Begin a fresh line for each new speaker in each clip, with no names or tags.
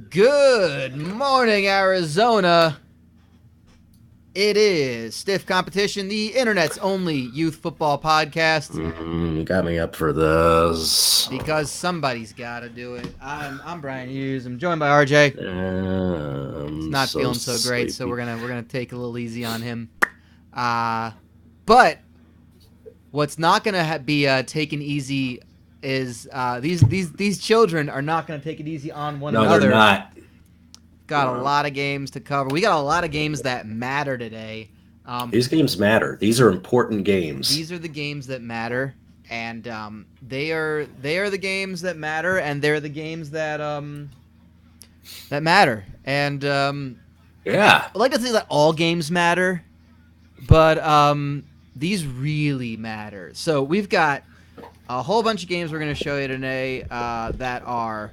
Good morning, Arizona. It is STYF Competition, the internet's only youth football podcast.
You got me up for this.
Because somebody's got to do it. I'm Brian Hughes. I'm joined by RJ. He's not feeling so great, so we're gonna take a little easy on him. But what's not gonna be taken easy is these children are not gonna take it easy on one another.
No, they're not.
Got a lot of games to cover. We got a lot of games that matter today.
These games matter. These are important games.
These are the games that matter, and they are the games that matter, and they're the games that that matter. And
yeah,
I like to think that all games matter, but these really matter. So we've got a whole bunch of games we're going to show you today that are.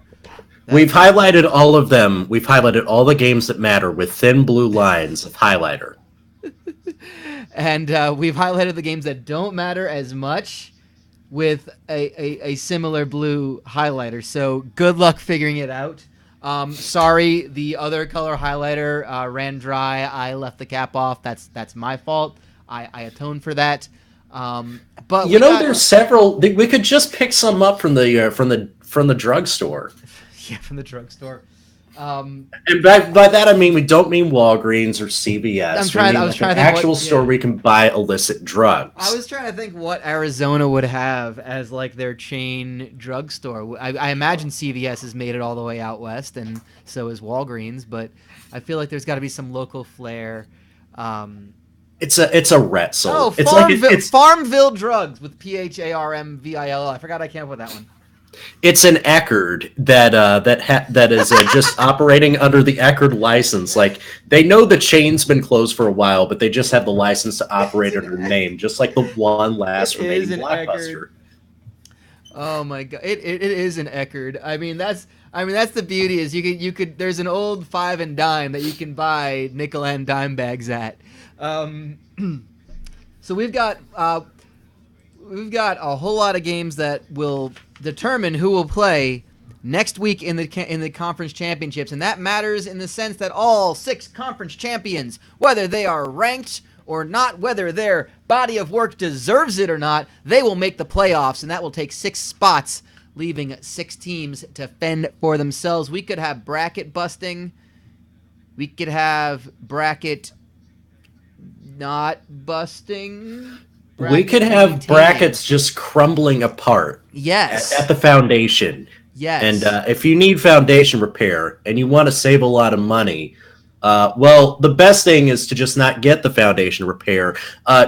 We've highlighted all of them. We've highlighted all the games that matter with thin blue lines of highlighter.
And we've highlighted the games that don't matter as much with a similar blue highlighter. So good luck figuring it out. Sorry, the other color highlighter ran dry. I left the cap off. That's my fault. I atone for that. But
there's several. We could just pick some up from the drugstore.
Yeah, from the drugstore.
And by that I mean we don't mean Walgreens or CVS.
I was trying to think
actual store where you can buy illicit drugs.
I was trying to think what Arizona would have as like their chain drugstore. I imagine CVS has made it all the way out west, and so is Walgreens. But I feel like there's got to be some local flair.
It's a Retzel.
Oh,
it's
Farmville Drugs with PHARMVILL. I forgot I came up with that one.
It's an Eckerd that is just operating under the Eckerd license. Like, they know the chain's been closed for a while, but they just have the license to operate under the name, just like the one last remaining Blockbuster.
Oh my god, it is an Eckerd. I mean that's the beauty is you could there's an old 5 and dime that you can buy nickel and dime bags at. So we've got a whole lot of games that will determine who will play next week in the conference championships, and that matters in the sense that all 6 conference champions, whether they are ranked or not, whether their body of work deserves it or not, they will make the playoffs, and that will take 6 spots, leaving 6 teams to fend for themselves. We could have bracket busting. We could have bracket not busting.
We could have brackets just crumbling apart.
Yes.
At the foundation.
Yes.
And if you need foundation repair and you want to save a lot of money, well, the best thing is to just not get the foundation repair.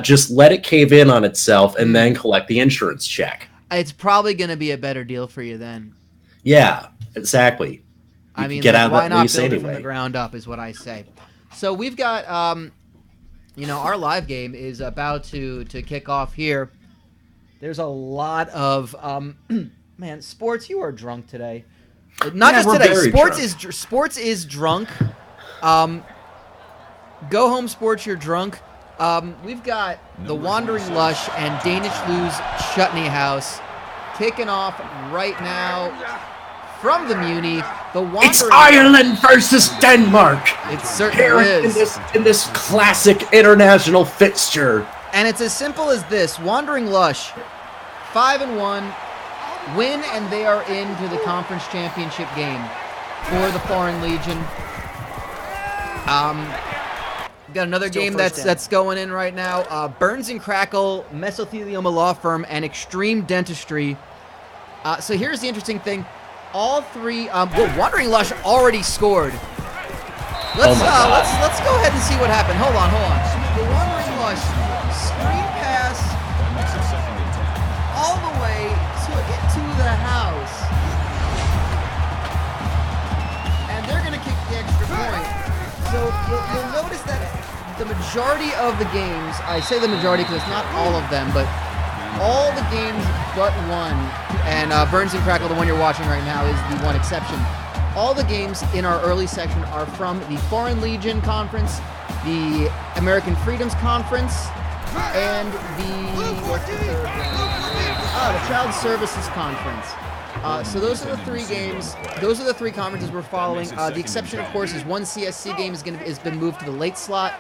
Just let it cave in on itself and then collect the insurance check.
It's probably going to be a better deal for you then.
Yeah, exactly.
I mean,
get out of
why
that
not
lease
build it
anyway.
from the ground up is what I say. So we've got, our live game is about to kick off here. There's a lot of man, Sports, you are drunk today. Not just today. Sports is drunk. Go home, Sports, you're drunk. We've got the Wandering Lush and Danish Lou's Chutney House kicking off right now from the Muni.
It's Ireland versus Denmark.
It certainly is.
In this classic international fixture.
And it's as simple as this. Wandering Lush, 5-1, win, and they are into the conference championship game for the Foreign Legion. Got another game that's going in right now. Burns and Crackle, Mesothelioma Law Firm, and Extreme Dentistry. So here's the interesting thing. All 3, Wandering Lush already scored. Let's go ahead and see what happened. Hold on. The Wandering Lush screen pass all the way to the house, and they're gonna kick the extra point. So you'll notice that the majority of the games, I say the majority because it's not all of them, but all the games but one, and Burns and Crackle, the one you're watching right now, is the one exception. All the games in our early section are from the Foreign Legion Conference, the American Freedoms Conference, and the Child Services Conference. So those are the 3 games. Those are the 3 conferences we're following. The exception, of course, is one CSC game has been moved to the late slot,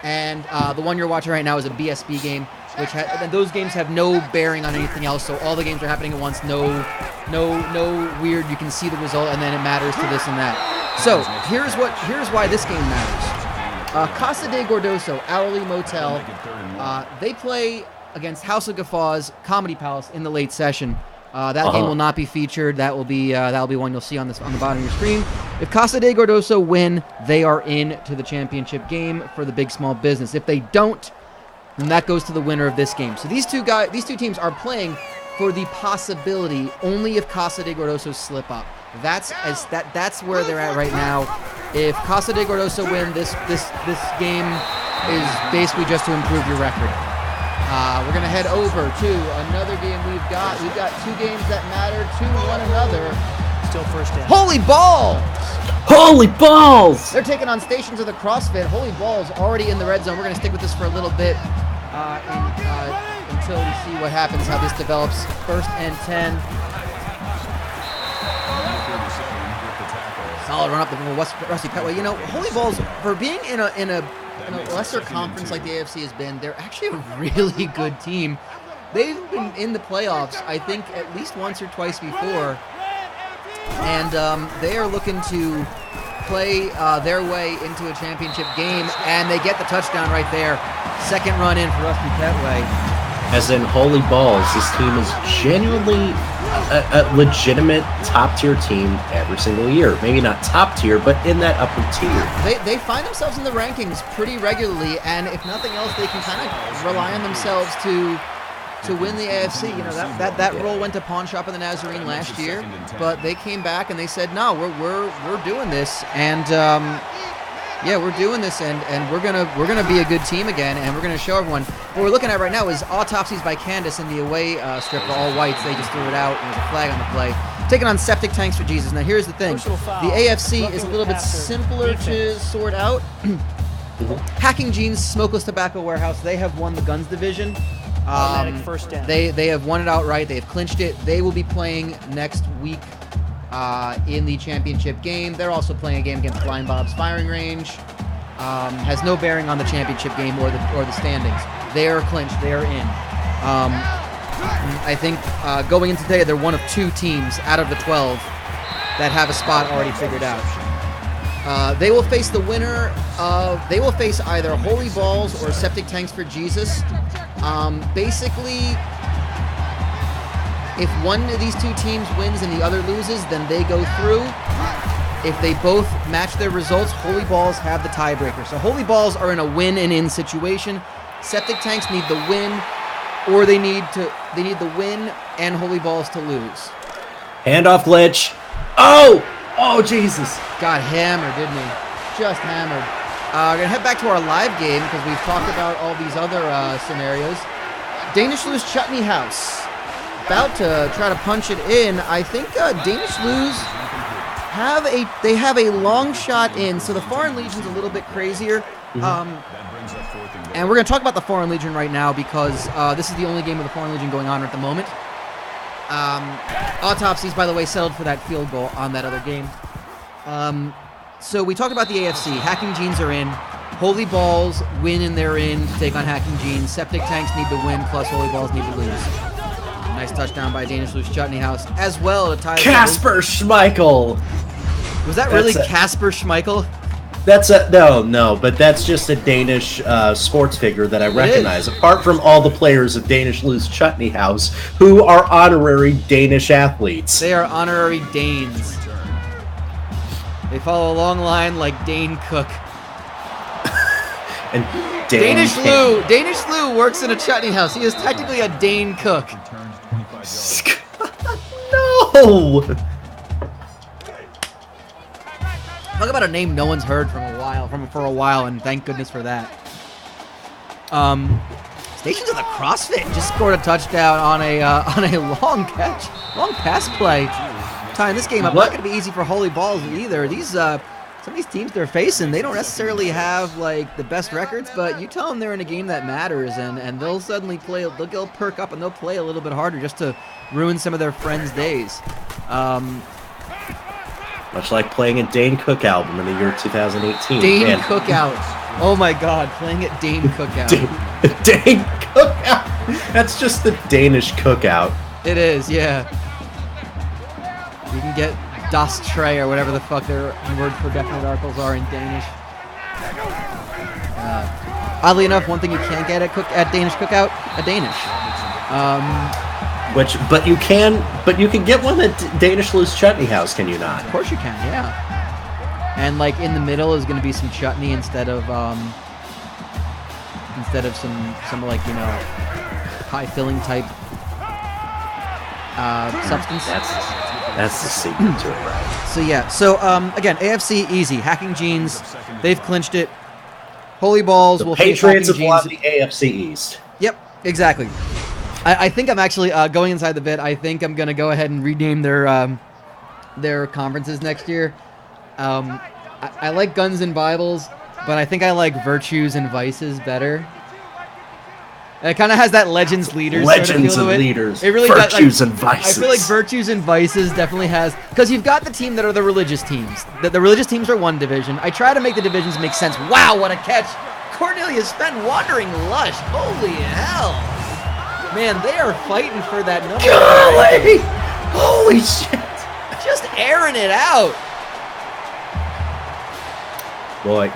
and the one you're watching right now is a BSB game, which those games have no bearing on anything else. So all the games are happening at once. No weird. You can see the result, and then it matters to this and that. So here's why this game matters. Casa de Gordoso, Hourly Motel. They play against House of Guffaws, Comedy Palace in the late session. That game will not be featured. That'll be one you'll see on the bottom of your screen. If Casa de Gordoso win, they are in to the championship game for the Big Small Business. If they don't, then that goes to the winner of this game. So these two teams are playing for the possibility only if Casa de Gordoso slip up. That's where they're at right now. If Casa de Gordoso win, this game is basically just to improve your record. We're going to head over to another game we've got. We've got 2 games that matter to one another.
Still first down.
Holy Balls!
Holy balls!
They're taking on Stations of the CrossFit. Holy Balls already in the red zone. We're going to stick with this for a little bit until we see what happens, how this develops. 1st and 10. Solid run up the Rusty Petway. You know, Holy Balls, for being in a lesser conference like the AFC has been, they're actually a really good team. They've been in the playoffs, I think, at least once or twice before, and they are looking to play their way into a championship game, and they get the touchdown right there. Second run in for Rusty Petway.
As in Holy Balls, this team is genuinely a legitimate top-tier team every single year. Maybe not top tier, but in that upper tier.
They find themselves in the rankings pretty regularly, and if nothing else, they can kind of rely on themselves to win the AFC. You know, that role went to Pawn Shop of the Nazarene last year, but they came back and they said, no, we're doing this, and yeah, we're doing this, and we're gonna be a good team again, and we're gonna show everyone. What we're looking at right now is Autopsies by Candice in the away strip for all whites. They just threw it out, and there's a flag on the play. Taking on Septic Tanks for Jesus. Now here's the thing: the AFC is a little bit simpler to sort out. Hacking Jeans, Smokeless Tobacco Warehouse. They have won the guns division.
First down.
They have won it outright. They have clinched it. They will be playing next week in the championship game. They're also playing a game against Flying Bob's Firing Range. Has no bearing on the championship game or the standings. They are clinched. They are in. I think going into today, they're one of 2 teams out of the 12 that have a spot already figured out. They will face the winner of. They will face either Holy Balls or Septic Tanks for Jesus. Basically, if one of these 2 teams wins and the other loses, then they go through. If they both match their results, Holy Balls have the tiebreaker. So Holy Balls are in a win and in situation. Septic Tanks need the win, or they need the win and Holy Balls to lose.
Handoff glitch. Oh Jesus!
Got hammered, didn't he? Just hammered. We're gonna head back to our live game because we've talked about all these other scenarios. Danish Lush Chutney House. About to try to punch it in. I think Danish Lush have a long shot in, so the Foreign Legion's a little bit crazier. And we're going to talk about the Foreign Legion right now because this is the only game of the Foreign Legion going on at the moment. Autopsies, by the way, settled for that field goal on that other game. So we talked about the AFC. Hacking Jeans are in. Holy Balls win and they're in to take on Hacking Jeans. Septic Tanks need to win, plus Holy Balls need to lose. Nice touchdown by Danish Lush Chutney House as well to tie.
Casper Schmeichel.
Was that really Casper Schmeichel?
That's no, but that's just a Danish sports figure that I recognize. Apart from all the players of Danish Lush Chutney House, who are honorary Danish athletes.
They are honorary Danes. They follow a long line like Dane Cook.
And
Danish Lou works in a chutney house. He is technically a Dane Cook.
No.
Talk about a name no one's heard for a while, and thank goodness for that. Stations of the CrossFit just scored a touchdown on a long pass play, tying this game up. Not going to be easy for Holy Balls either. These some of these teams they're facing, they don't necessarily have like the best records, but you tell them they're in a game that matters, and they'll suddenly play. They'll perk up and they'll play a little bit harder just to ruin some of their friends' days.
Much like playing a Dane Cook album in the year 2018.
Dane Cookout. Oh my God, playing at Dane Cookout.
Dane Cookout. That's just the Danish cookout.
It is, yeah. You can get Das Tray or whatever the fuck their word for definite articles are in Danish. Oddly enough, one thing you can't get at Danish Cookout, a Danish.
But you can get one at Danish Lou's Chutney House, can you not?
Of course you can, yeah. And like in the middle is going to be some chutney instead of some like, you know, high filling type substance.
That's the secret to it, right?
So yeah, again, AFC easy. Hacking Jeans, they've clinched it. Holy Balls will face
Patriots have
Hacking
won
Jeans.
the AFC East.
Yep, exactly. I think I'm actually going inside the bit. I think I'm gonna go ahead and rename their conferences next year. I like Guns and Bibles, but I think I like Virtues and Vices better. It kind of has that Legends Leaders
Legends
sort of feel to
and
it.
Leaders.
It really
Virtues
does,
and Vices.
I feel like Virtues and Vices definitely has, because you've got the team that are the religious teams. The religious teams are one division. I try to make the divisions make sense. Wow, what a catch! Cornelius Fenn wandering Lush. Holy hell! Man, they are fighting for that number.
Golly! Holy shit!
Just airing it out.
Boy,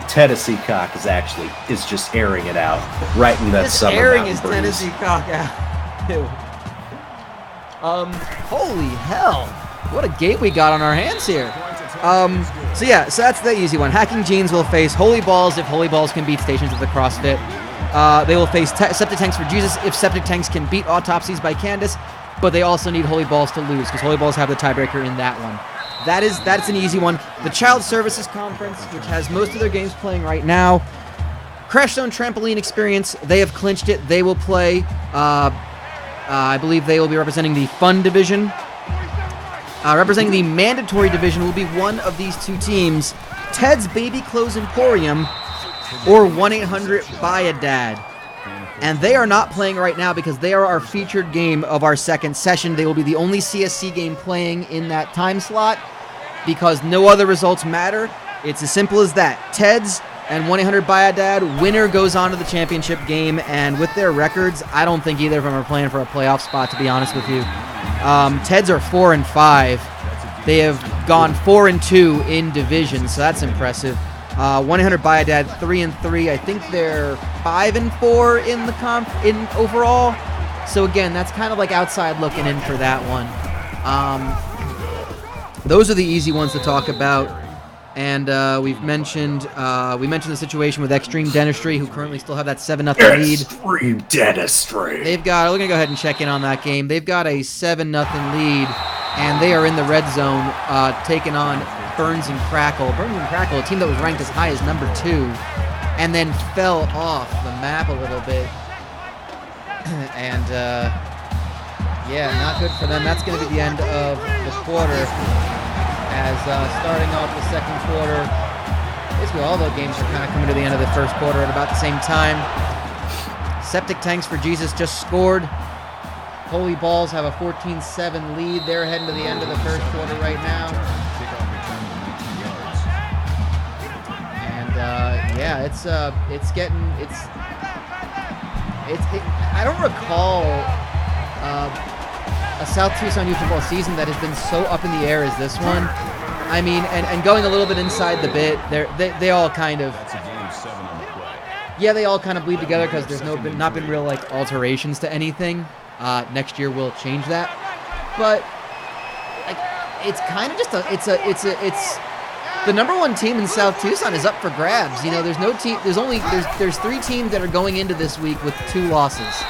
Tennessee cock is just airing it out right in that
Just
summer
airing
mountain
his
breeze.
Tennessee cock out. Ew. Holy hell! What a gate we got on our hands here. So that's the easy one. Hacking Jeans will face Holy Balls if Holy Balls can beat Stations of the CrossFit. They will face Septic Tanks for Jesus if Septic Tanks can beat Autopsies by Candice, but they also need Holy Balls to lose because Holy Balls have the tiebreaker in that one. That's an easy one. The Child Services Conference, which has most of their games playing right now. Crash Zone Trampoline Experience, they have clinched it. They will play, I believe they will be representing the Fun Division. Representing the Mandatory Division will be one of these two teams, Ted's Baby Clothes Emporium or 1-800-BUY-A-DAD. And they are not playing right now because they are our featured game of our second session. They will be the only CSC game playing in that time slot because no other results matter. It's as simple as that. Ted's and 1-800-BUY-A-DAD, winner goes on to the championship game, and with their records, I don't think either of them are playing for a playoff spot, to be honest with you. Ted's are 4-5. They have gone 4-2 in division, so that's impressive. 1-800-BUY-A-DAD 3-3. I think they're 5-4 in overall. So again, that's kind of like outside looking in for that one. Those are the easy ones to talk about. And we mentioned the situation with Extreme Dentistry, who currently still have that 7-0 lead.
Extreme Dentistry.
We're gonna go ahead and check in on that game. They've got a 7-0 lead, and they are in the red zone, taking on Burns and Crackle. Burns and Crackle, a team that was ranked as high as number 2, and then fell off the map a little bit. And yeah, not good for them. That's going to be the end of the quarter. As starting off the second quarter, basically all the games are kind of coming to the end of the first quarter at about the same time. Septic Tanks for Jesus just scored. Holy Balls have a 14-7 lead. They're heading to the end of the first quarter right now. And yeah, I don't recall a South Tucson youth football season that has been so up in the air as this one. I mean, and going a little bit inside the bit, they all kind of, yeah, they all kind of bleed together because there's not been real like alterations to anything. Next year will change that, but like it's kind of just it's the number one team in South Tucson is up for grabs. You know, there's no team. There's 3 teams that are going into this week with 2 losses.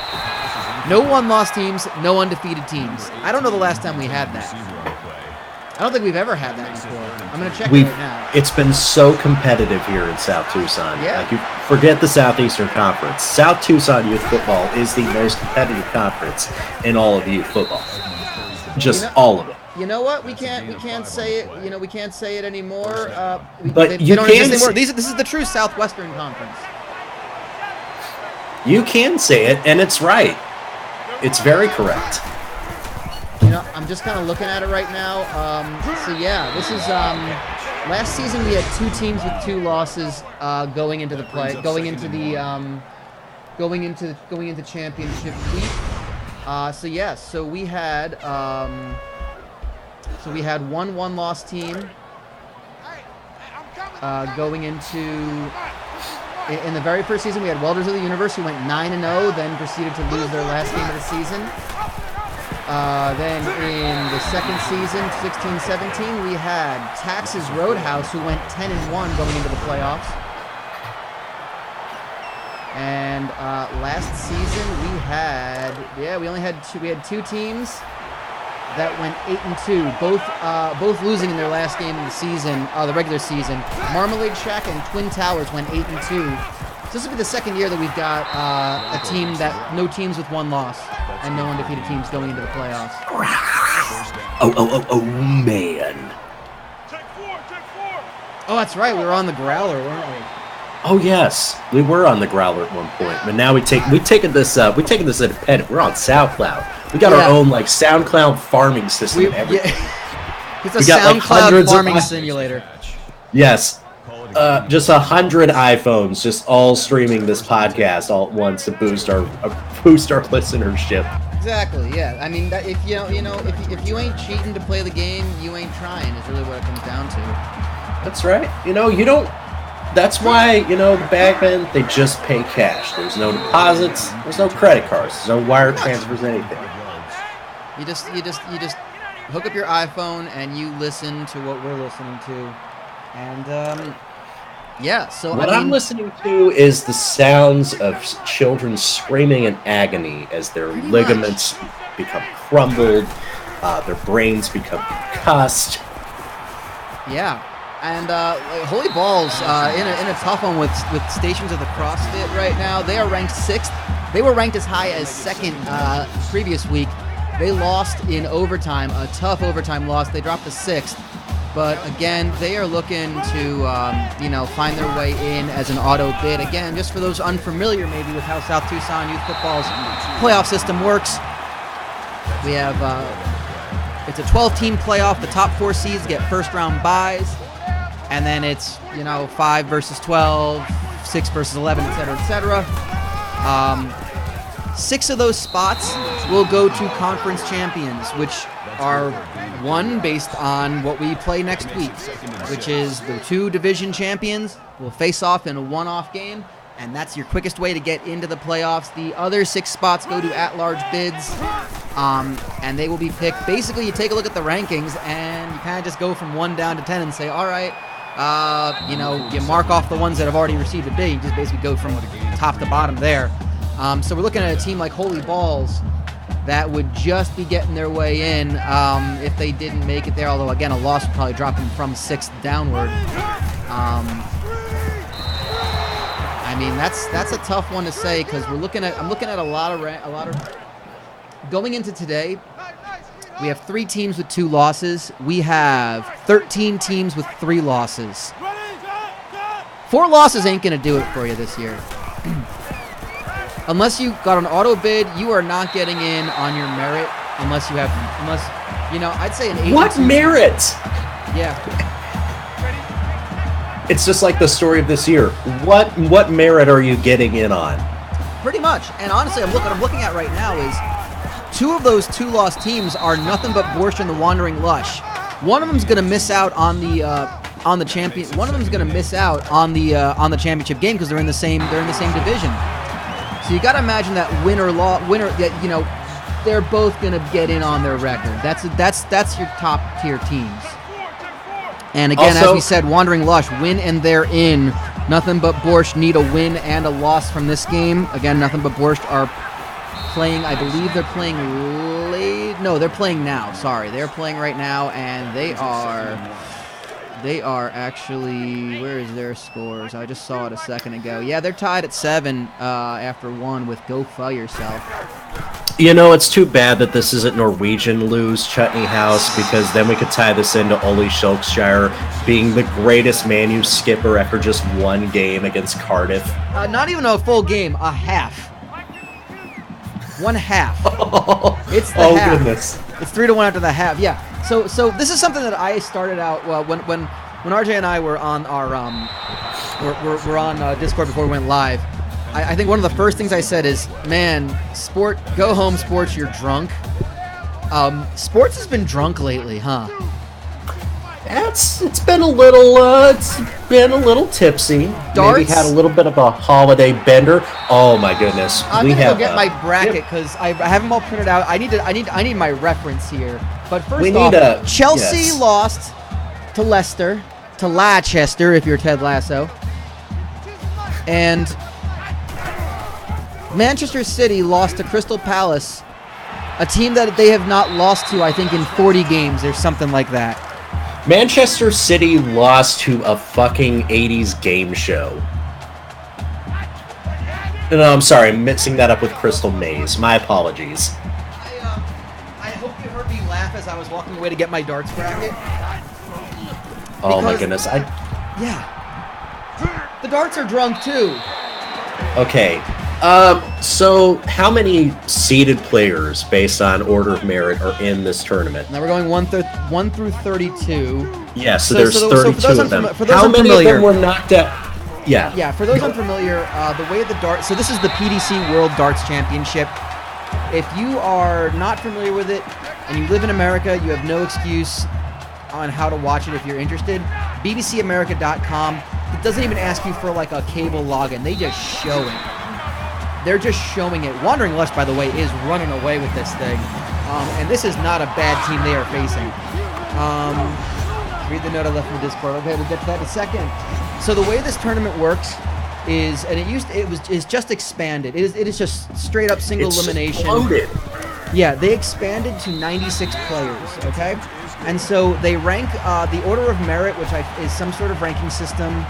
No 1-loss teams, no undefeated teams. I don't know the last time we had that. I don't think we've ever had that before. I'm going to check it right now.
It's been so competitive here in South Tucson.
Yeah.
Like, you forget the Southeastern Conference. South Tucson youth football is the most competitive conference in all of youth football. Just all of it.
You know what? We can't say it. You know, we can't say it anymore.
But you
don't
can
exist anymore. This is the true Southwestern Conference.
You can say it, and it's right. It's very correct.
You know, I'm just kind of looking at it right now. So yeah, this is last season we had 2 teams with 2 losses going into championship week. So yes, so we had one one-loss team going into. In the very first season, we had Welders of the Universe, who went 9-0, then proceeded to lose their last game of the season. Then in the second season, 16-17, we had Tax's Roadhouse, who went 10-1 going into the playoffs. And last season, we had we had 2 teams that went 8-2, both losing in their last game of the season, the regular season. Marmalade Shack and Twin Towers went 8-2. So this will be the second year that we've got a team no teams with 1 loss and no undefeated teams going into the playoffs.
Oh, man.
Oh, that's right. We were on the Growler, weren't we?
Oh yes, we were on the Growler at one point, but now we've taken this independent. We're on SoundCloud. We got our own like SoundCloud farming system.
It's a SoundCloud farming simulator.
Yes, just 100 iPhones, just all streaming this podcast all at once to boost our listenership.
Exactly. Yeah. I mean, if you ain't cheating to play the game, you ain't trying. Is really what it comes down to.
That's right. You don't. That's why, the bagmen, they just pay cash. There's no deposits, there's no credit cards, there's no wire transfers, anything.
You just hook up your iPhone and you listen to what we're listening to. And so
I'm listening to is the sounds of children screaming in agony as their ligaments become crumbled, their brains become concussed.
Yeah. And Holy Balls in a tough one with Stations of the CrossFit right now. They are ranked 6th. They were ranked as high as 2nd previous week. They lost in overtime, a tough overtime loss. They dropped to 6th. But again, they are looking to find their way in as an auto bid. Again, just for those unfamiliar maybe with how South Tucson Youth Football's playoff system works, we have it's a 12-team playoff. The top 4 seeds get first-round byes. And then it's, 5 versus 12, 6 versus 11, et cetera, et cetera. 6 of those spots will go to conference champions, which are one based on what we play next week, which is the 2 division champions will face off in a one-off game, and that's your quickest way to get into the playoffs. The other 6 spots go to at-large bids, and they will be picked. Basically, you take a look at the rankings, and you kind of just go from 1 down to 10 and say, all right, you mark off the ones that have already received a bid. You just basically go from top to bottom there. So we're looking at a team like Holy Balls that would just be getting their way in if they didn't make it there. Although, again, a loss would probably drop them from 6th downward. I mean, that's a tough one to say because I'm looking at a lot of going into today. We have 3 teams with 2 losses. We have 13 teams with 3 losses. 4 losses ain't going to do it for you this year. Unless you got an auto bid, you are not getting in on your merit I'd say an 8.
What merit?
Yeah.
It's just like the story of this year. What merit are you getting in on?
Pretty much. And honestly, what I'm looking at right now is 2 of those 2-loss teams are nothing but Borscht and the Wandering Lush. One of them's going to miss out on the champion. One of them's going to miss out on the championship game because they're in the same division. So you got to imagine that winner, they're both going to get in on their record. That's your top tier teams. And again, as we said, Wandering Lush win and they're in. Nothing but Borscht need a win and a loss from this game. Again, Nothing but Borscht are playing, I believe they're playing late. No, they're playing now. Sorry, they're playing right now, and they are They are actually, where is their scores? I just saw it a second ago. Yeah, they're tied at 7 after 1 with Go Fuck Yourself.
You know, it's too bad that this isn't Norwegian Lou's Chutney House, because then we could tie this into Ole Shulkshire being the greatest Man U skipper after just 1 game against Cardiff.
Not even a full game, a half. 1 half. It's the half.
Goodness.
It's 3-1 after the half. Yeah. So this is something that I started out when RJ and I were on our we're on Discord before we went live. I think one of the first things I said is, man, go home, sports, you're drunk. Sports has been drunk lately, huh?
It's been a little tipsy.
Darts?
Maybe had a little bit of a holiday bender. Oh my goodness.
I'm gonna go get my bracket because I have them all printed out. I need my reference here. But first off, Chelsea lost to Leicester, to Leicester if you're Ted Lasso, and Manchester City lost to Crystal Palace, a team that they have not lost to, I think, in 40 games or something like that.
Manchester City lost to a fucking 80s game show. No, I'm sorry, I'm mixing that up with Crystal Maze. My apologies.
I hope you heard me laugh as I was walking away to get my darts bracket.
Oh my goodness.
Yeah. The darts are drunk too.
Okay. So how many seeded players, based on order of merit, are in this tournament?
Now we're going 1 through 32.
Yeah, so there's 32 of them.
How many of them
were knocked out? Yeah.
Yeah, for those unfamiliar, the way the dart... So this is the PDC World Darts Championship. If you are not familiar with it, and you live in America, you have no excuse on how to watch it if you're interested. bbcamerica.com. It doesn't even ask you for like a cable login. They just show it. They're just showing it. Wandering Lush, by the way, is running away with this thing. And this is not a bad team they are facing. Read the note I left in the Discord. Okay, we'll get to that in a second. So the way this tournament works is, and it's just expanded. It is just straight up single elimination.
Exploded.
Yeah, they expanded to 96 players, okay? And so they rank the order of merit, which is some sort of ranking system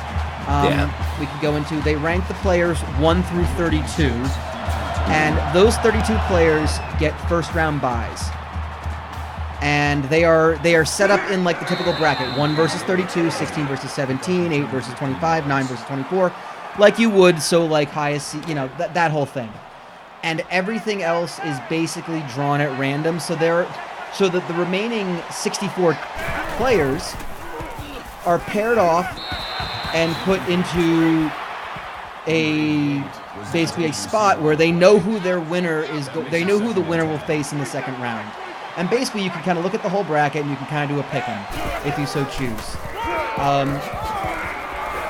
we could go into. They rank the players 1 through 32, and those 32 players get first round buys. And they are set up in like the typical bracket: 1 versus 32, 16 versus 17, 8 versus 25, 9 versus 24, like you would. So like highest, that whole thing. And everything else is basically drawn at random. So that the remaining 64 players are paired off and put into basically a spot where they know who their winner is. They know who the winner will face in the second round. And basically, you can kind of look at the whole bracket and you can kind of do a pick-em if you so choose.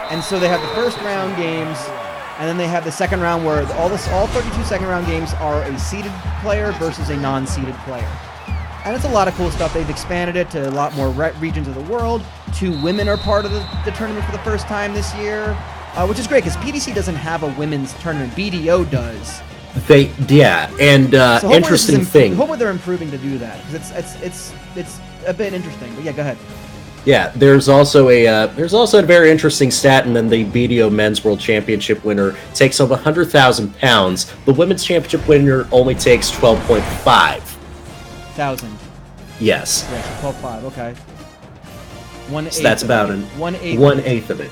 And so they have the first round games, and then they have the second round where all 32 second round games are a seeded player versus a non-seeded player. And it's a lot of cool stuff. They've expanded it to a lot more regions of the world. 2 women are part of the tournament for the first time this year, which is great because PDC doesn't have a women's tournament. BDO does. So
interesting thing.
Hope they're improving to do that because it's a bit interesting. But yeah, go ahead.
Yeah, there's also a very interesting stat, and then the BDO Men's World Championship winner takes home £100,000. The Women's Championship winner only takes 12.5
thousand.
Yes.
Yeah, 12.5. Okay. 1/8.
So that's about 1/8 of it.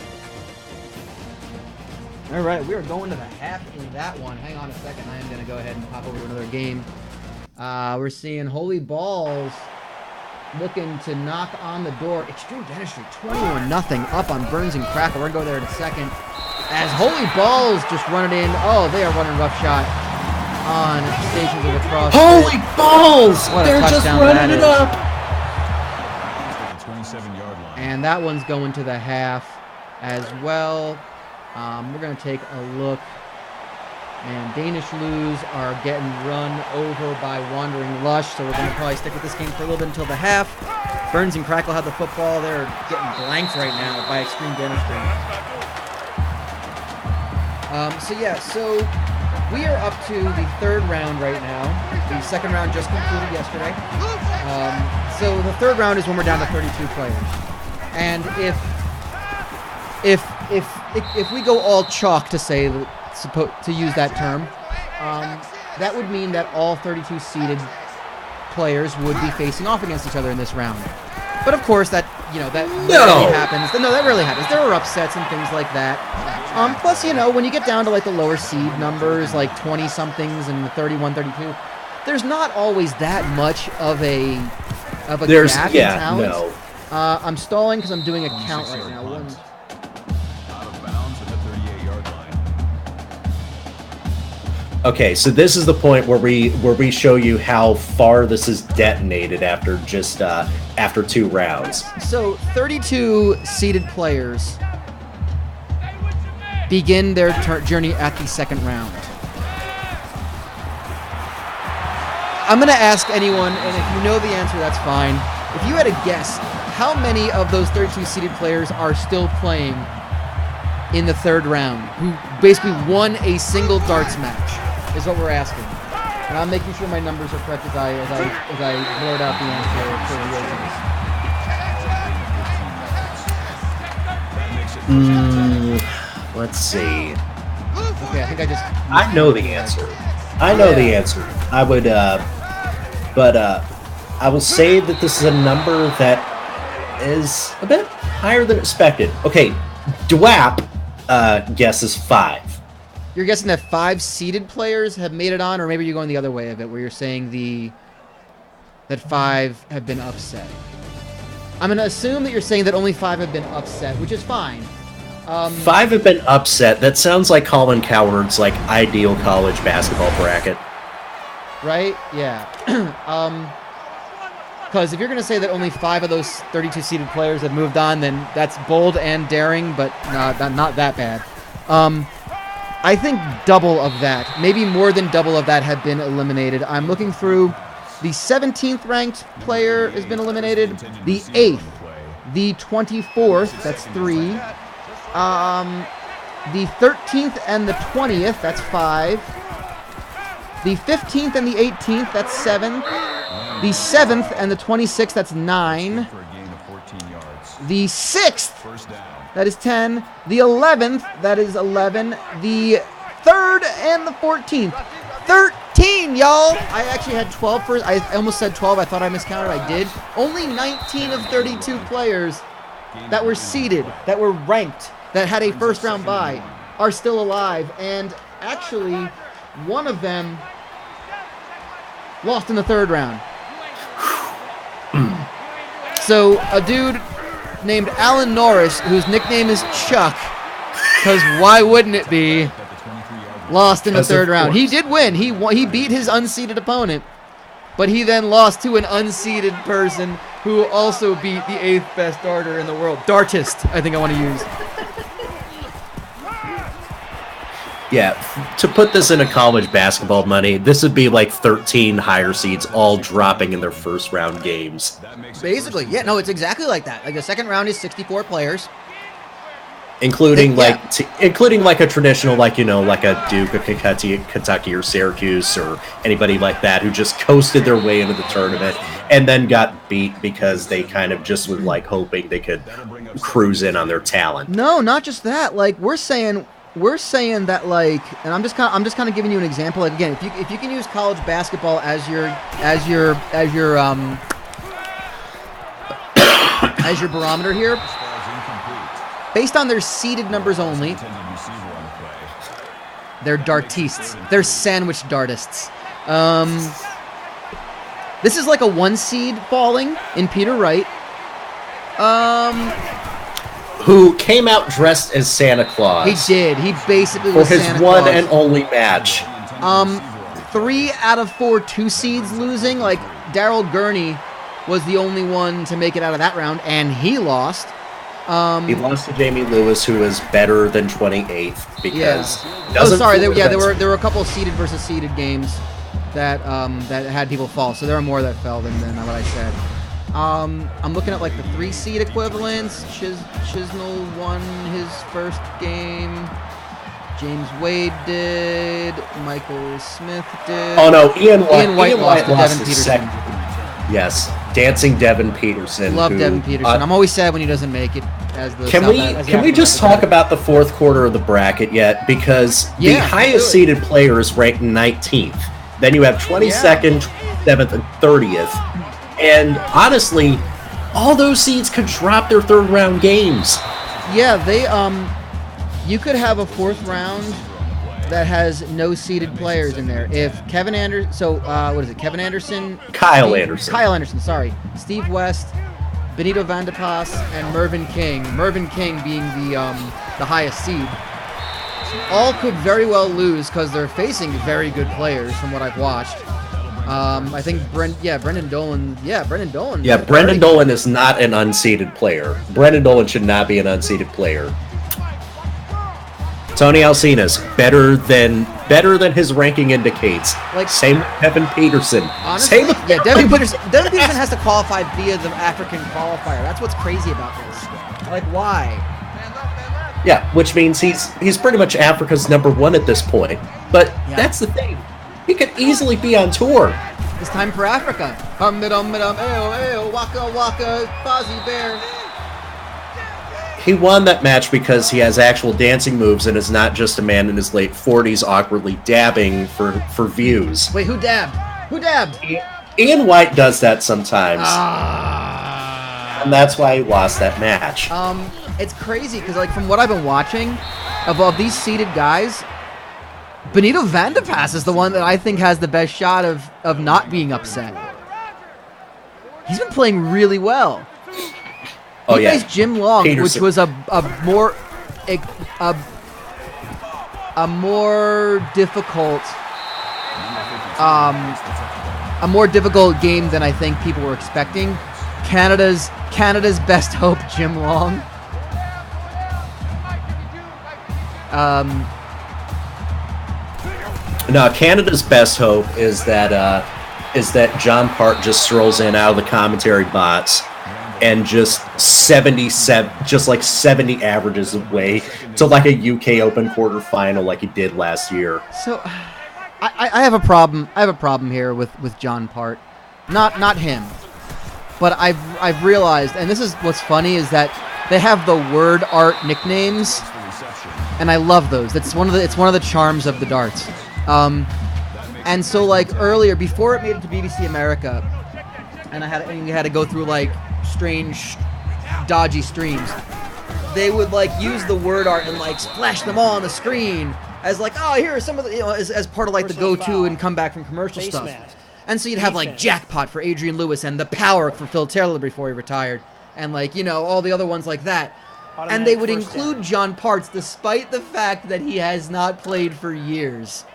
All right, we are going to the half in that one. Hang on a second. I am going to go ahead and pop over to another game. We're seeing Holy Balls looking to knock on the door. Extreme Dentistry, 21-0 up on Burns and Crackle. We're going to go there in a second. As Holy Balls just run it in. Oh, they are running rough shot on Stations of the Cross.
Holy Balls! They're just running it up.
27-yard line.
And that one's going to the half as well. We're going to take a look. And Danish Lose are getting run over by Wandering Lush, so we're going to probably stick with this game for a little bit until the half. Burns and Crackle have the football. They're getting blanked right now by Extreme Dentistry. So we are up to the third round right now. The second round just concluded yesterday. So the third round is when we're down to 32 players. And if we go all chalk to say to use that term, that would mean that all 32 seeded players would be facing off against each other in this round. But of course, that rarely happens. No, that rarely happens. There are upsets and things like that. Plus, when you get down to like the lower seed numbers, like 20 somethings and the 31, 32, there's not always that much of a gap in talent.
No.
I'm stalling because I'm doing a count right now.
Out of bounds at the 38-yard line.
Okay, so this is the point where we show you how far this is detonated after just after 2 rounds.
So 32 seeded players begin their journey at the second round. I'm going to ask anyone, and if you know the answer, that's fine. If you had a guess, how many of those 32 seeded players are still playing in the third round, who basically won a single darts match, is what we're asking. And I'm making sure my numbers are correct as I blurt out the answer for the audience.
Let's see.
Okay, I think
I know the answer. I know the answer. I would, but I will say that this is a number that is a bit higher than expected. Okay, DWAP guesses 5.
You're guessing that 5 seeded players have made it on, or maybe you're going the other way of it, where you're saying that 5 have been upset. I'm going to assume that you're saying that only 5 have been upset, which is fine.
5 have been upset. That sounds like Colin Coward's like ideal college basketball bracket.
Right? Yeah. Because if you're going to say that only 5 of those 32 seeded players have moved on, then that's bold and daring, but not that bad. I think double of that, maybe more than double of that, have been eliminated. I'm looking through. The 17th ranked player has been eliminated. The 8th, the 24th, that's 3. The 13th and the 20th, that's 5. The 15th and the 18th, that's 7. The 7th and the 26th, that's 9. The 6th, that is 10. The 11th, that is 11. The 3rd and the 14th, 13, y'all! I actually had 12 first. I almost said 12. I thought I miscounted. I did. Only 19 of 32 players that were seeded, that were ranked, that had a first-round bye, are still alive. And actually, one of them lost in the third round. So, a dude named Alan Norris, whose nickname is Chuck, because why wouldn't it be, lost in the third round. He did win. He beat his unseeded opponent, but he then lost to an unseeded person who also beat the 8th best darter in the world. Dartist, I think I want to use.
Yeah, to put this into college basketball money, this would be like 13 higher seeds all dropping in their first round games.
Basically, yeah, no, it's exactly like that. Like the second round is 64 players.
Including including like a traditional, like a Duke, a Kentucky, or Syracuse, or anybody like that who just coasted their way into the tournament and then got beat because they kind of just were like hoping they could cruise in on their talent.
No, not just that. Like we're saying that, like, and I'm just kind of giving you an example. Like, again, if you can use college basketball as your barometer here. Based on their seeded numbers only, they're dartistes. They're sandwich dartists. This is like a 1 seed falling in Peter Wright.
Who came out dressed as Santa Claus.
He did. He basically
was
Santa Claus.
For his one and only match.
3 out of 4 2 seeds losing. Like, Daryl Gurney was the only one to make it out of that round, and he lost.
He lost to Jamie Lewis, who was better than 28th because.
There were a couple of seeded versus seeded games that had people fall. So there are more that fell than what I said. I'm looking at like the 3 seed equivalents. Chisnell won his first game. James Wade did. Michael Smith did.
Oh no, Ian White
lost to Devin
his
Peterson.
second. Yes. Dancing Devin Peterson.
Love Devin Peterson. I'm always sad when he doesn't make it as the.
Can we just talk about the fourth quarter of the bracket yet? Because the highest seeded player is ranked 19th. Then you have 22nd, 27th, and 30th. And honestly, all those seeds could drop their third round games.
Yeah, they you could have a fourth round that has no seeded players in there. If Kevin Anderson, what is it? Kevin Anderson,
Kyle Anderson,
sorry, Steve West, Benito Van de Pas, and Mervyn King. Mervyn King being the highest seed. All could very well lose because they're facing very good players from what I've watched. I think Brendan Dolan. Yeah, Brendan Dolan.
Yeah, Brendan Dolan is not an unseeded player. Brendan Dolan should not be an unseeded player. Tony Alcina's better than his ranking indicates. Same with Devin Peterson.
Honestly, Devin Peterson has to qualify via the African qualifier. That's what's crazy about this. Why?
Yeah, which means he's pretty much Africa's #1 at this point. But that's the thing. He could easily be on tour.
It's time for Africa. Waka waka, Fozzie Bear.
He won that match because he has actual dancing moves and is not just a man in his late 40s awkwardly dabbing for views.
Wait, who dabbed?
Ian White does that sometimes. And that's why he lost that match.
It's crazy because from what I've been watching, of these seeded guys, Benito Van de Pas is the one that I think has the best shot of not being upset. He's been playing really well. He faced Jim Long,
Peterson.
which was a more difficult game than I think people were expecting. Canada's best hope, Jim Long.
No, Canada's best hope is that John Part just strolls in out of the commentary box and just 70 averages away to a UK Open quarterfinal like he did last year.
So, I have a problem. I have a problem here with John Part, not him, but I've realized, and this is what's funny, is that they have the word art nicknames, and I love those. It's one of the charms of the darts. And so earlier, before it made it to BBC America, and we had to go through strange, dodgy streams, they would use the word art and splash them all on the screen as here are some of the as part of the go-to and come back from commercial stuff. And so you'd have Jackpot for Adrian Lewis and The Power for Phil Taylor before he retired, and all the other ones like that. And they would include John Parts despite the fact that he has not played for years.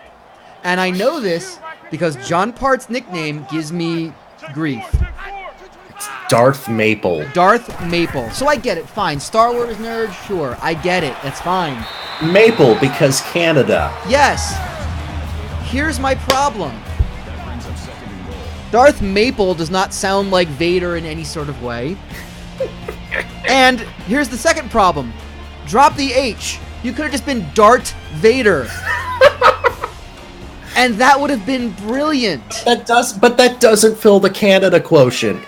And I know this because John Part's nickname gives me grief.
Darth Maple.
So I get it. Fine. Star Wars nerd? Sure. I get it. That's fine.
Maple because Canada.
Yes. Here's my problem. Darth Maple does not sound like Vader in any sort of way. And here's the second problem. Drop the H. You could have just been Darth Vader. And that would have been brilliant.
But that doesn't fill the Canada quotient.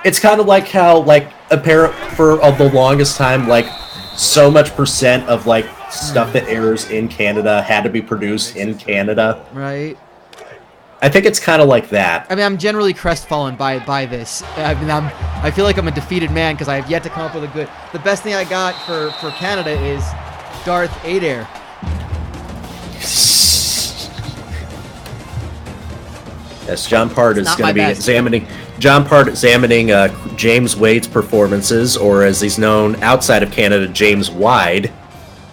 It's kind of like how apparent for the longest time so much percent of stuff that airs in Canada had to be produced in Canada.
Right.
I think it's kind of like that.
I mean, I'm generally crestfallen by this. I mean, I feel like I'm a defeated man because I have yet to come up with a good. The best thing I got for Canada is Darth Adair.
Yes, John Part is going to be examining. John Part examining James Wade's performances, or as he's known outside of Canada, James Wide.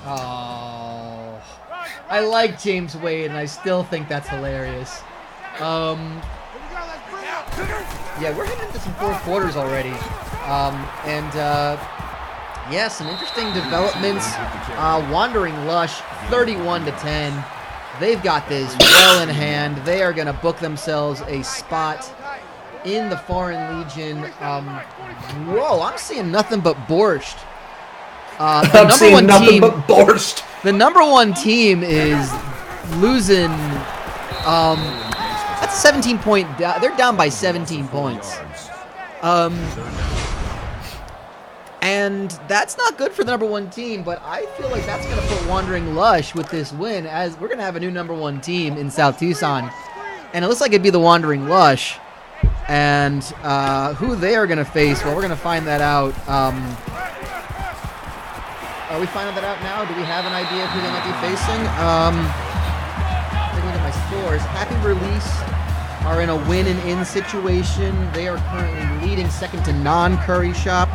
Oh, I like James Wade, and I still think that's hilarious. Yeah, we're heading into some fourth quarters already, yeah, some interesting developments. Wandering Lush, 31-10. They've got this well in hand. They are going to book themselves a spot in the Foreign Legion. Whoa, I'm seeing nothing but borscht.
I'm seeing nothing but borscht.
The number one team is losing. That's a 17-point. They're down by 17 points. And that's not good for the #1 team, but I feel like that's going to put Wandering Lush with this win, as we're going to have a new #1 team in South Tucson. And it looks like it'd be the Wandering Lush. And who they are going to face, well, we're going to find that out. Are we finding that out now? Do we have an idea of who they might be facing? Take a look at my scores. Happy Release are in a win and in situation. They are currently leading second to Non-Curry Shop.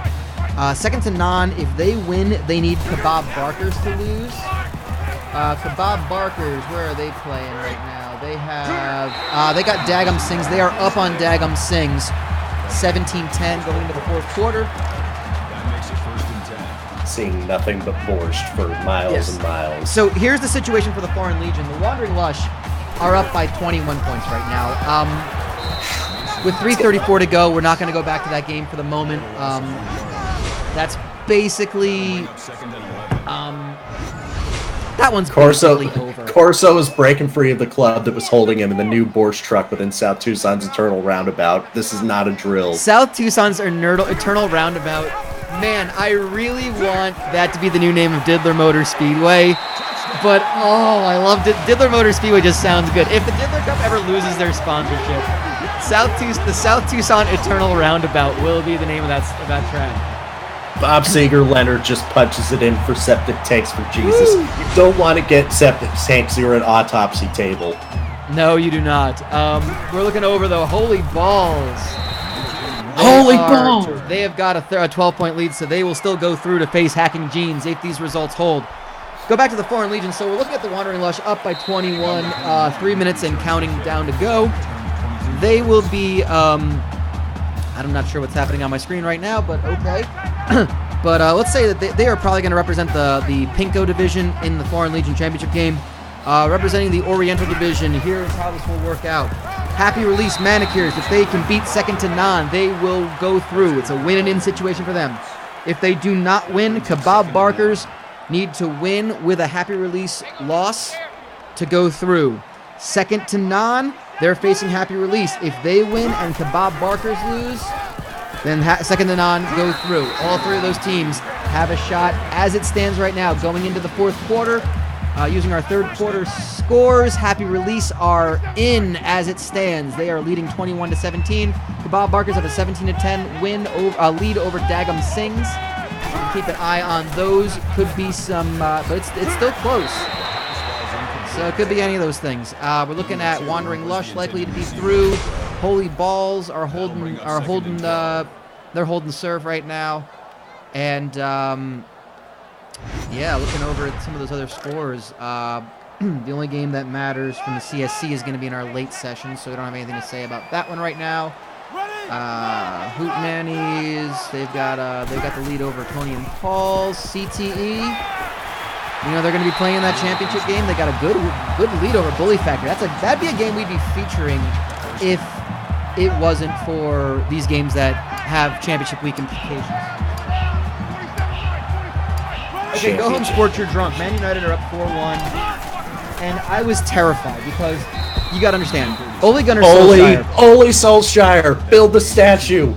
Second to Non, if they win, they need Kebab Barkers to lose. Kebab Barkers, where are they playing right now? They have, they got Dagum Sings. They are up on Dagum Sings. 17-10 going into the fourth quarter.
Seeing nothing but borscht for miles and miles.
So here's the situation for the Foreign Legion. The Wandering Lush are up by 21 points right now. With 3:34 to go, we're not going to go back to that game for the moment. That's basically that one's basically over.
Corso is breaking free of the club that was holding him in the new borscht truck within South Tucson's Eternal Roundabout. This is not a drill.
South Tucson's Eternal Roundabout. Man, I really want that to be the new name of Diddler Motor Speedway. But, oh, I loved it. Diddler Motor Speedway just sounds good. If the Diddler Cup ever loses their sponsorship, the South Tucson Eternal Roundabout will be the name of that track.
Bob Seger Leonard just punches it in for Septic Tanks for Jesus. Woo! You don't want to get Septic Tanks, you're an autopsy table.
No, you do not. We're looking over, though. Holy balls. They have got a 12-point lead, so they will still go through to face Hacking Jeans if these results hold. Go back to the Foreign Legion. So we're looking at the Wandering Lush up by 21, 3 minutes and counting down to go. They will be, I'm not sure what's happening on my screen right now, but okay. But let's say that they are probably going to represent the Pinko division in the Foreign Legion Championship game. Representing the Oriental division, here's how this will work out. Happy Release Manicures, if they can beat second to Non, they will go through. It's a win and in situation for them. If they do not win, Kebab Barkers need to win with a Happy Release loss to go through. Second to Non, they're facing Happy Release. If they win and Kebab Barkers lose, then second to Non go through. All three of those teams have a shot as it stands right now going into the fourth quarter. Using our third quarter scores, Happy Release are in as it stands. They are leading 21-17. Kebab Barkers have a 17-10 lead over Dagum Sings. Keep an eye on those. Could be some, but it's still close. So it could be any of those things. We're looking at Wandering Lush likely to be through. Holy Balls are holding serve right now, and yeah, looking over at some of those other scores. The only game that matters from the CSC is going to be in our late session, so we don't have anything to say about that one right now. Hoot Nannies, they've got the lead over Tony and Paul's. CTE, you know, they're going to be playing in that championship game. They got a good lead over Bully Factory. That'd be a game we'd be featuring if it wasn't for these games that have championship week implications. Okay, go home, sport, you're drunk. Man United are up 4-1, and I was terrified because you got to understand, Ole Gunnar
Solskjaer, build the statue.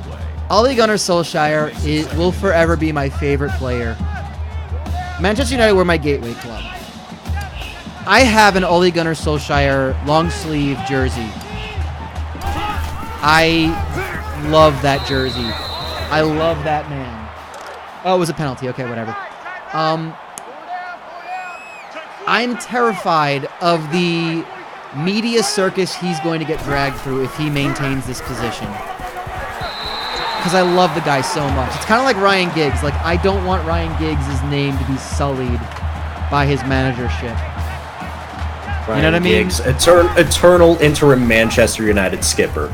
Ole Gunnar Solskjaer will forever be my favorite player. Manchester United were my gateway club. I have an Ole Gunnar Solskjaer long sleeve jersey. I love that jersey. I love that man. Oh, it was a penalty. Okay, whatever. I'm terrified of the media circus he's going to get dragged through if he maintains this position. Because I love the guy so much. It's kind of like Ryan Giggs. Like, I don't want Ryan Giggs' name to be sullied by his managership.
Ryan,
you know what I mean?
Giggs, eternal interim Manchester United skipper.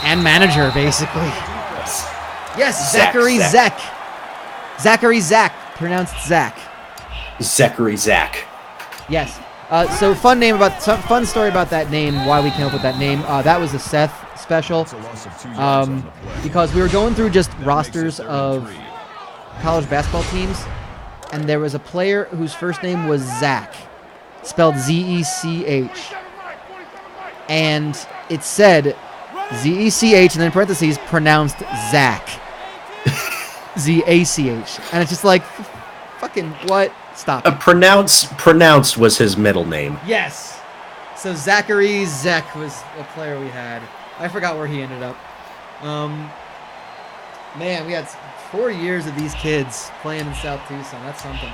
And manager, basically. Yes, Zachary Zach. Zachary Zach, pronounced Zach.
Zachary Zach.
Yes. So fun story about that name. Why we came up with that name. That was a Seth special. Because we were going through just rosters of college basketball teams, and there was a player whose first name was Zach, spelled Z-E-C-H. and it said Z-E-C-H, and then in parentheses, pronounced Zach. Z-A-C-H. And it's just like, fucking what? Stop.
Pronounced was his middle name.
Yes. So Zachary Zek was a player we had. I forgot where he ended up. Man, we had 4 years of these kids playing in South Tucson. That's something.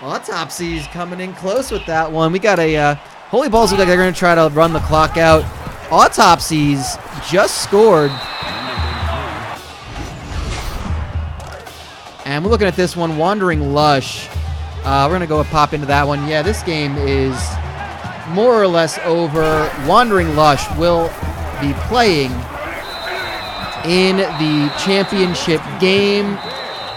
Autopsies coming in close with that one. We got a Holy Balls look like they're going to try to run the clock out. Autopsies just scored. And we're looking at this one, Wandering Lush. We're going to go and pop into that one. Yeah, this game is more or less over. Wandering Lush will be playing in the championship game.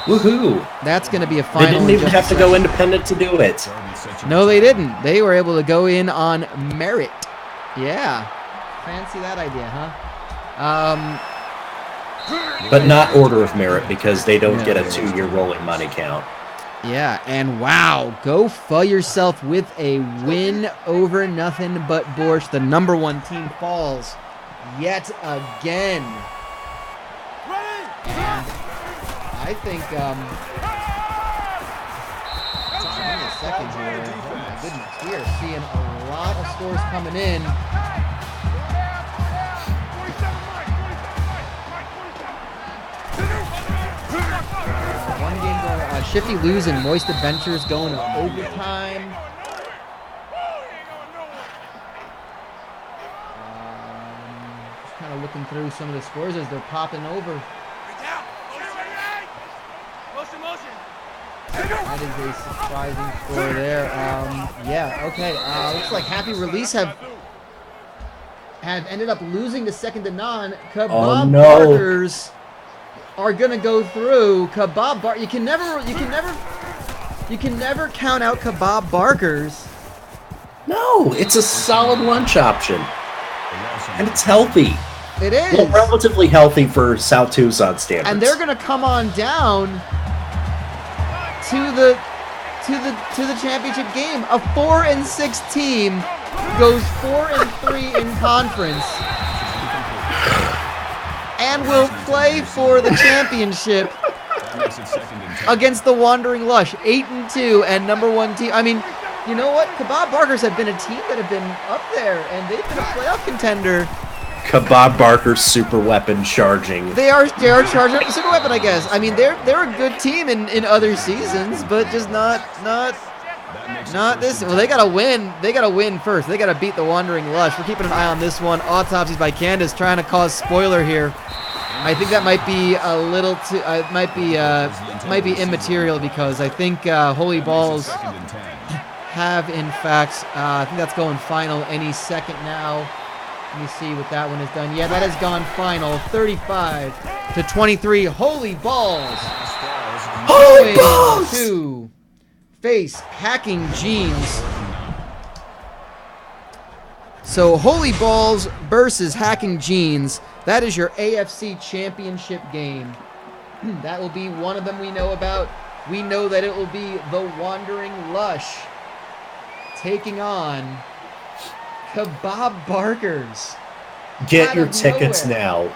Woohoo!
That's going to be a final.
They didn't even have to go independent to do it.
No, they didn't. They were able to go in on merit. Yeah. Fancy that idea, huh?
But not order of merit because they don't get a 2-year rolling money count.
Yeah, and wow, go full yourself with a win over nothing but Borscht. The #1 team falls yet again. And I think, give me a second here. Oh my goodness, we are seeing a lot of scores coming in. One game going, Shifty lose and Moist Adventures going to overtime. Just kind of looking through some of the scores as they're popping over. That is a surprising score there. Yeah, okay. Looks like Happy Release have ended up losing to second to none. Kebab Barkers are gonna go through. You can never count out Kebab Barkers.
No, it's a solid lunch option, and it's healthy.
It is.
Well, relatively healthy for South Tucson standards.
And they're gonna come on down to the championship game. A 4-6 team goes 4-3 in conference and will play for the championship against the Wandering Lush. 8-2 and #1 team. I mean, you know what? Kebab Barkers have been a team that have been up there, and they've been a playoff contender.
Kebab Barker's super weapon charging.
They are charging up the super weapon, I guess. I mean, they're a good team in other seasons, but just not this. Well, they gotta win. They gotta win first. They gotta beat the Wandering Lush. We're keeping an eye on this one. Autopsies by Candice trying to cause spoiler here. I think that might be a little too. It might be immaterial because I think Holy Balls have in fact. I think that's going final any second now. Let me see what that one has done. Yeah, that has gone final. 35-23. Holy Balls.
Holy Balls!
To face Hacking Jeans. So Holy Balls versus Hacking Jeans. That is your AFC Championship game. That will be one of them we know about. We know that it will be the Wandering Lush taking on Kebab Barkers.
Get your tickets now.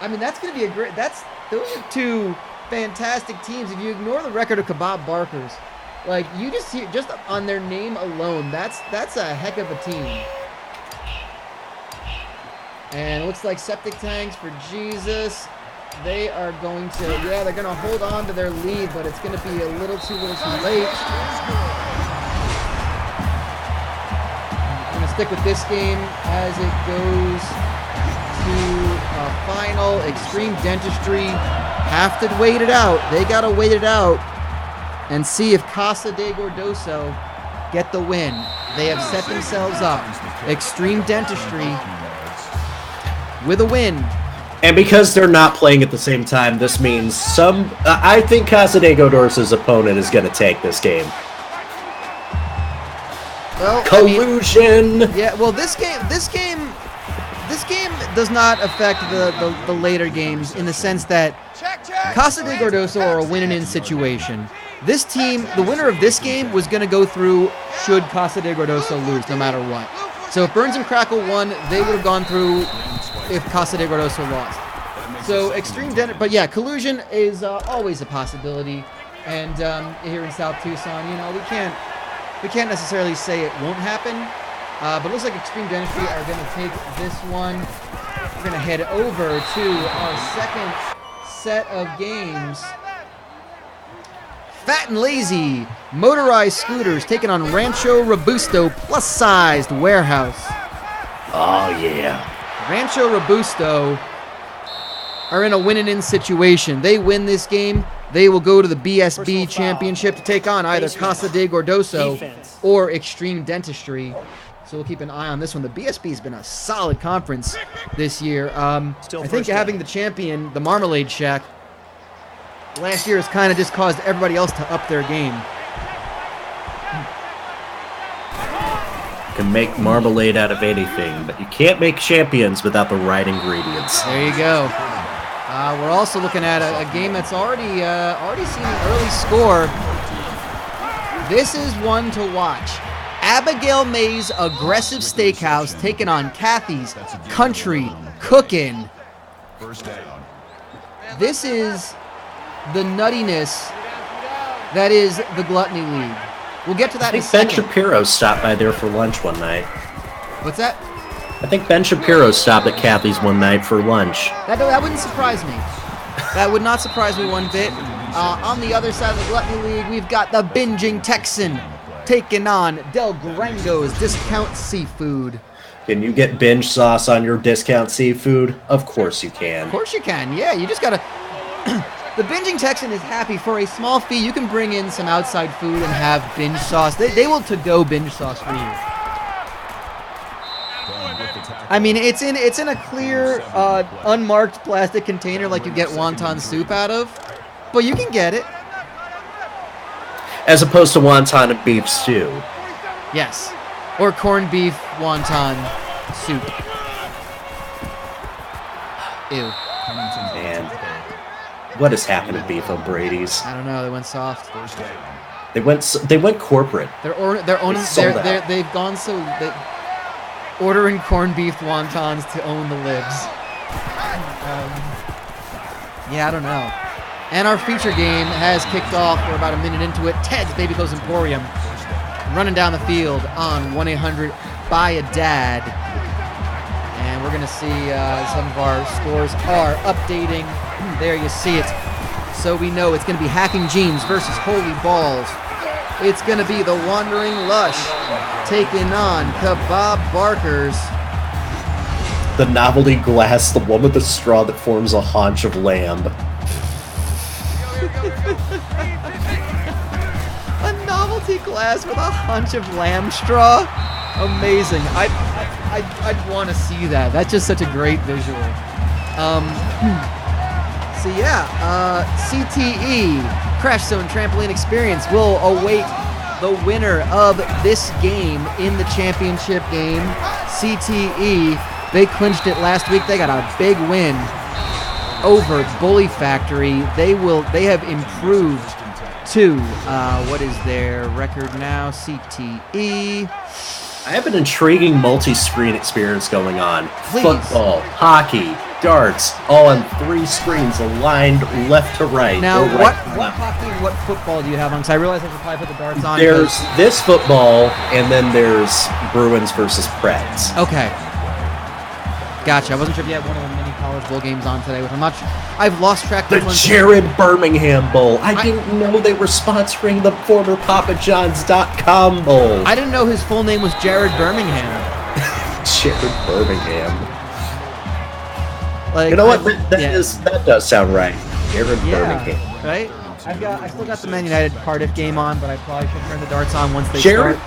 I mean, that's going to be a great... Those are two fantastic teams. If you ignore the record of Kebab Barkers, like, you just see... Just on their name alone, that's a heck of a team. And it looks like Septic Tanks for Jesus. They are going to... Yeah, they're going to hold on to their lead, but it's going to be a little too late. Stick with this game as it goes to a final. Extreme Dentistry have to wait it out. They got to wait it out and see if Casa de Gordoso get the win. They have set themselves up. Extreme Dentistry with a win.
And because they're not playing at the same time, this means I think Casa de Gordoso's opponent is going to take this game.
Well,
collusion.
Yeah, well, this game does not affect the later games in the sense that Casa de Gordoso are a win-and-in situation. This team, the winner of this game, was going to go through should Casa de Gordoso lose, no matter what. So if Burns and Crackle won, they would have gone through if Casa de Gordoso lost. So extreme but yeah, collusion is always a possibility. And here in South Tucson, you know, we can't necessarily say it won't happen. But it looks like Extreme Dentistry are going to take this one. We're going to head over to our second set of games. Fat and Lazy, motorized scooters taking on Rancho Robusto plus-sized warehouse.
Oh, yeah.
Rancho Robusto are in a win-and-in situation. They win this game, they will go to the BSB championship to take on either Casa de Gordoso or Extreme Dentistry. So we'll keep an eye on this one. The BSB has been a solid conference this year. I think having the champion, the Marmalade Shack, last year has kind of just caused everybody else to up their game.
You can make marmalade out of anything, but you can't make champions without the right ingredients.
There you go. We're also looking at a game that's already seen an early score. This is one to watch. Abigail May's Aggressive Steakhouse taking on Kathy's Country Cookin'. This is the nuttiness that is the Gluttony League. We'll get to that in a second.
I think Ben Shapiro stopped by there for lunch one night.
What's that?
I think Ben Shapiro stopped at Kathy's one night for lunch.
That wouldn't surprise me. That would not surprise me one bit. On the other side of the Gluttony League, we've got the Binging Texan taking on Del Grango's Discount Seafood.
Can you get binge sauce on your Discount Seafood? Of course you can.
Of course you can. Yeah, you just gotta... The Binging Texan is happy for a small fee. You can bring in some outside food and have binge sauce. They will to-go binge sauce for you. I mean, it's in a clear, unmarked plastic container like you get wonton soup out of, but you can get it.
As opposed to wonton and beef stew.
Yes, or corned beef wonton soup. Ew.
Man, what has happened to beef O'Brady's?
I don't know. They went soft.
They went corporate.
They've gone so. Ordering corned beef wontons to own the libs. Yeah, I don't know. And our feature game has kicked off. We're about a minute into it. Ted's Baby Clothes Emporium running down the field on 1-800-BUY-A-DAD. And we're going to see some of our scores are updating. There you see it. So we know it's going to be Hacking Jeans versus Holy Balls. It's going to be the Wandering Lush taking on Kebab Barkers.
The novelty glass, the one with the straw that forms a haunch of lamb.
A novelty glass with a haunch of lamb straw? Amazing. I'd want to see that. That's just such a great visual. So yeah, CTE, Crash Zone Trampoline Experience, will await the winner of this game in the championship game. CTE, they clinched it last week. They got a big win over Bully Factory. They have improved to, what is their record now? CTE.
I have an intriguing multi-screen experience going on.
Please.
Football, hockey, darts, all on 3 screens aligned left to right.
Now,
right
what hockey and what football do you have on? Because I realize I should probably put the darts on.
There's this football, and then there's Bruins versus Preds.
Okay. Gotcha. I wasn't sure if you had one of the mini college bowl games on today. Which I'm not sure. I've lost track of
The Jared Birmingham Bowl. I didn't know they were sponsoring the former PapaJohns.com Bowl.
I didn't know his full name was Jared Birmingham.
Jared Birmingham.
Like,
you know what? That does sound right. Jared Birmingham.
Right? I still got the Man United Cardiff game on, but I probably should turn the darts on once they start.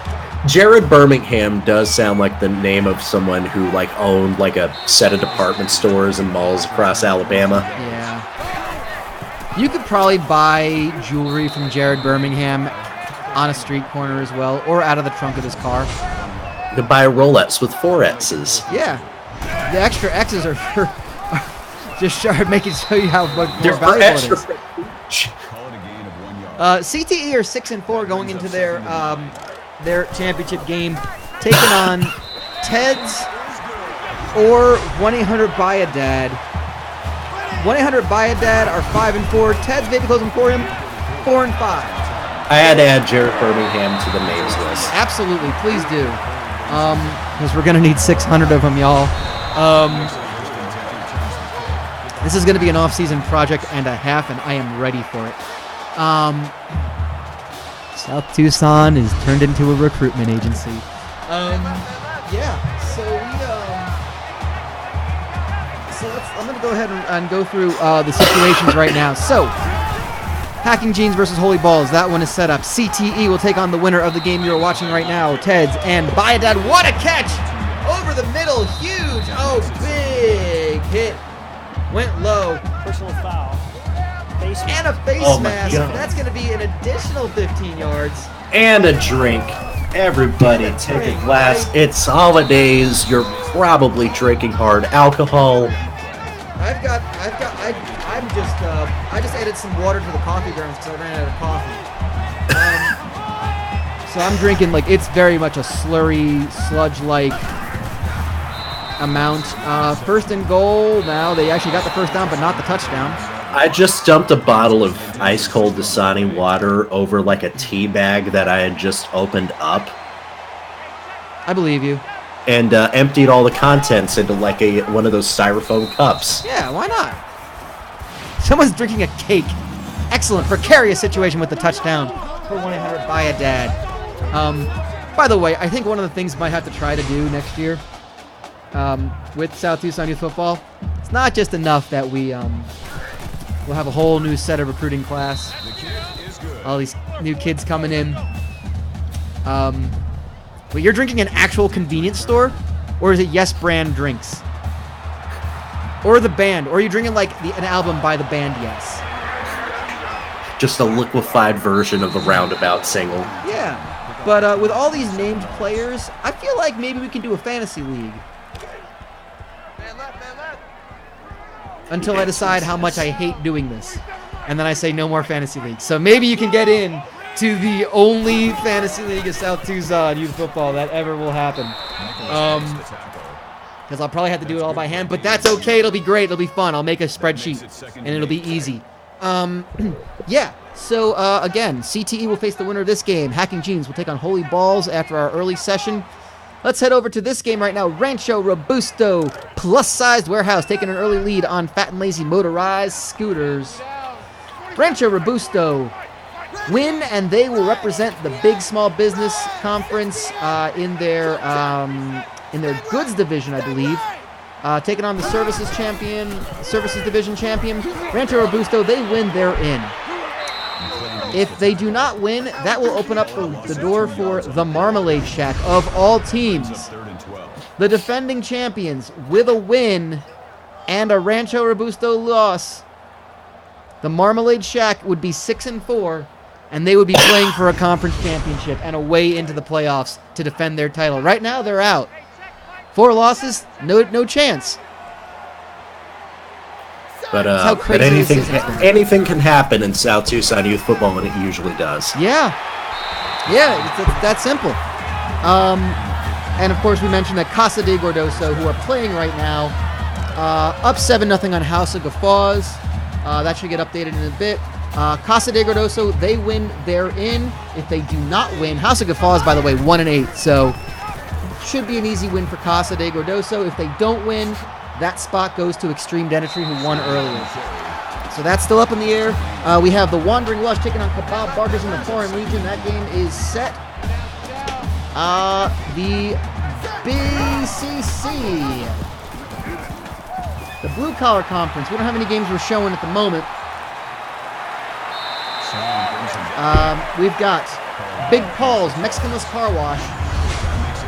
Jared Birmingham does sound like the name of someone who owned a set of department stores and malls across Alabama.
Yeah. You could probably buy jewelry from Jared Birmingham on a street corner as well, or out of the trunk of his car.
You could buy a Rolex with 4 X's.
Yeah. The extra X's are for just making show you how much more valuable it is. CTE are 6-4 going into their championship game, taking on Ted's or 1-800-BUY-A-DAD. 1-800-BUY-A-DAD are 5-4. Ted's Baby Clothes Emporium 4-5.
I had to add Jared Birmingham to the names list.
Absolutely, please do. Because we're gonna need 600 of them, y'all. This is gonna be an off-season project and a half, and I am ready for it. South Tucson is turned into a recruitment agency. Yeah. So I'm gonna go ahead and go through the situations right now. So, Hacking Jeans versus Holy Balls. That one is set up. CTE will take on the winner of the game you're watching right now, Ted's and BUY-A-DAD. What a catch! Over the middle, huge! Oh, big hit. Went low.
Personal foul. Face
And a face mask. That's going to be an additional 15 yards.
And a drink. Everybody take a glass. It's holidays. You're probably drinking hard alcohol.
I just added some water to the coffee grounds because I ran out of coffee. So I'm drinking, like, it's very much a slurry, sludge-like amount. First and goal now. They actually got the first down, but not the touchdown.
I just dumped a bottle of ice-cold Dasani water over, like, a tea bag that I had just opened up.
I believe you.
And emptied all the contents into, like, one of those styrofoam cups.
Yeah, why not? Someone's drinking a cake. Excellent. Precarious situation with the touchdown for 1-800-BUY-A-DAD. By the way, I think one of the things we might have to try to do next year with South Tucson Youth Football, it's not just enough that we'll have a whole new set of recruiting class. All these new kids coming in. But you're drinking an actual convenience store? Or is it Yes Brand drinks? Or the band? Or are you drinking like an album by the band Yes?
Just a liquefied version of the Roundabout single.
Yeah. But with all these named players, I feel like maybe we can do a fantasy league. Until I decide how much I hate doing this. And then I say no more fantasy leagues. So maybe you can get in to the only fantasy league of South Tucson Youth Football that ever will happen. Because I'll probably have to do it all by hand, but that's okay. It'll be great. It'll be fun. I'll make a spreadsheet, and it'll be easy. Yeah. So, again, CTE will face the winner of this game. Hacking Jeans will take on Holy Balls after our early session. Let's head over to this game right now. Rancho Robusto, plus-sized warehouse, taking an early lead on Fat and Lazy motorized scooters. Rancho Robusto win, and they will represent the big small business conference in their goods division, I believe. Taking on the services division champion. Rancho Robusto, they win, they're in. If they do not win, that will open up the door for the Marmalade Shack of all teams. The defending champions with a win and a Rancho Robusto loss. The Marmalade Shack would be 6-4, and they would be playing for a conference championship and a way into the playoffs to defend their title. Right now, they're out. 4 losses, no chance.
But anything can happen in South Tucson Youth Football, and it usually does.
Yeah, it's that simple. And of course, we mentioned that Casa de Gordoso, who are playing right now, up 7-0 on House of Guffaws. That should get updated in a bit. Casa de Gordoso, they win, they're in. If they do not win, House of Guffaws, by the way, 1-8. So should be an easy win for Casa de Gordoso. If they don't win, that spot goes to Extreme Dentistry, who won earlier. So that's still up in the air. We have the Wandering Lush taking on Kebab Barkers in the Foreign Legion. That game is set. The BCC, the Blue Collar Conference. We don't have any games we're showing at the moment. We've got Big Paul's Mexicanless Car Wash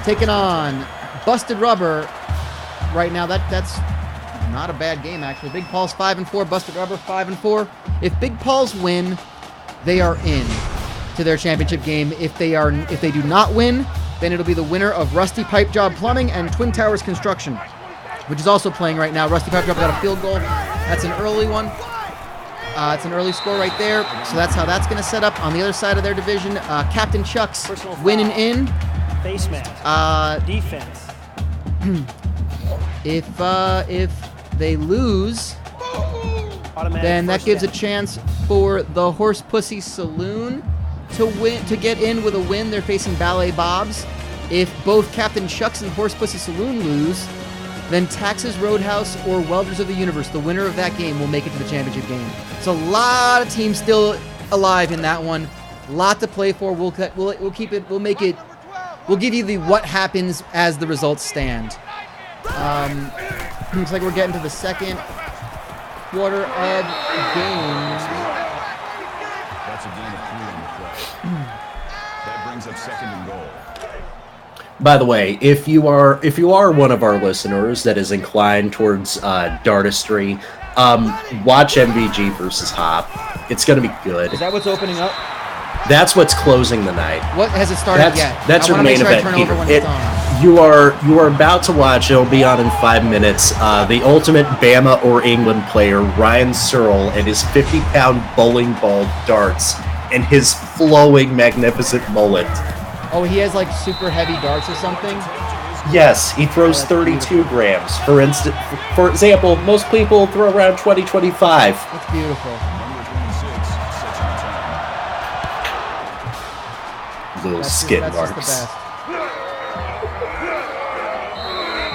taking on Busted Rubber. Right now, that's not a bad game, actually. Big Paul's 5-4, Busted Rubber 5-4. If Big Paul's win, they are in to their championship game. If they do not win, then it'll be the winner of Rusty Pipe Job Plumbing and Twin Towers Construction, which is also playing right now. Rusty Pipe Job got a field goal. That's an early one. It's an early score right there. So that's how that's going to set up. On the other side of their division, Captain Chuck's winning in.
Face mask. Defense.
If they lose, then that gives a chance for the Horse Pussy Saloon to get in with a win. They're facing Ballet Bobs. If both Captain Chucks and Horse Pussy Saloon lose, then Taxes Roadhouse or Welders of the Universe, the winner of that game, will make it to the championship game. So a lot of teams still alive in that one. Lot to play for. We'll keep it. We'll make it. We'll give you the what happens as the results stand. Looks like we're getting to the second quarter of games.
That's a gain of 3 on the play. That brings up 2nd and goal.
By the way, if you are one of our listeners that is inclined towards dartistry, watch MVG versus Hop. It's going to be good.
Is that what's opening up?
That's what's closing the night.
What has it started yet?
That's your main event here. You are about to watch. It'll be on in 5 minutes. The ultimate Bama or England player, Ryan Searle, and his 50-pound bowling ball darts and his flowing, magnificent mullet.
Oh, he has like super heavy darts or something?
Yes, he throws 32 grams. For example, most people throw around 20, 25.
That's beautiful.
Number 26 sets an attack.
Little skid
That's
marks.
just the best.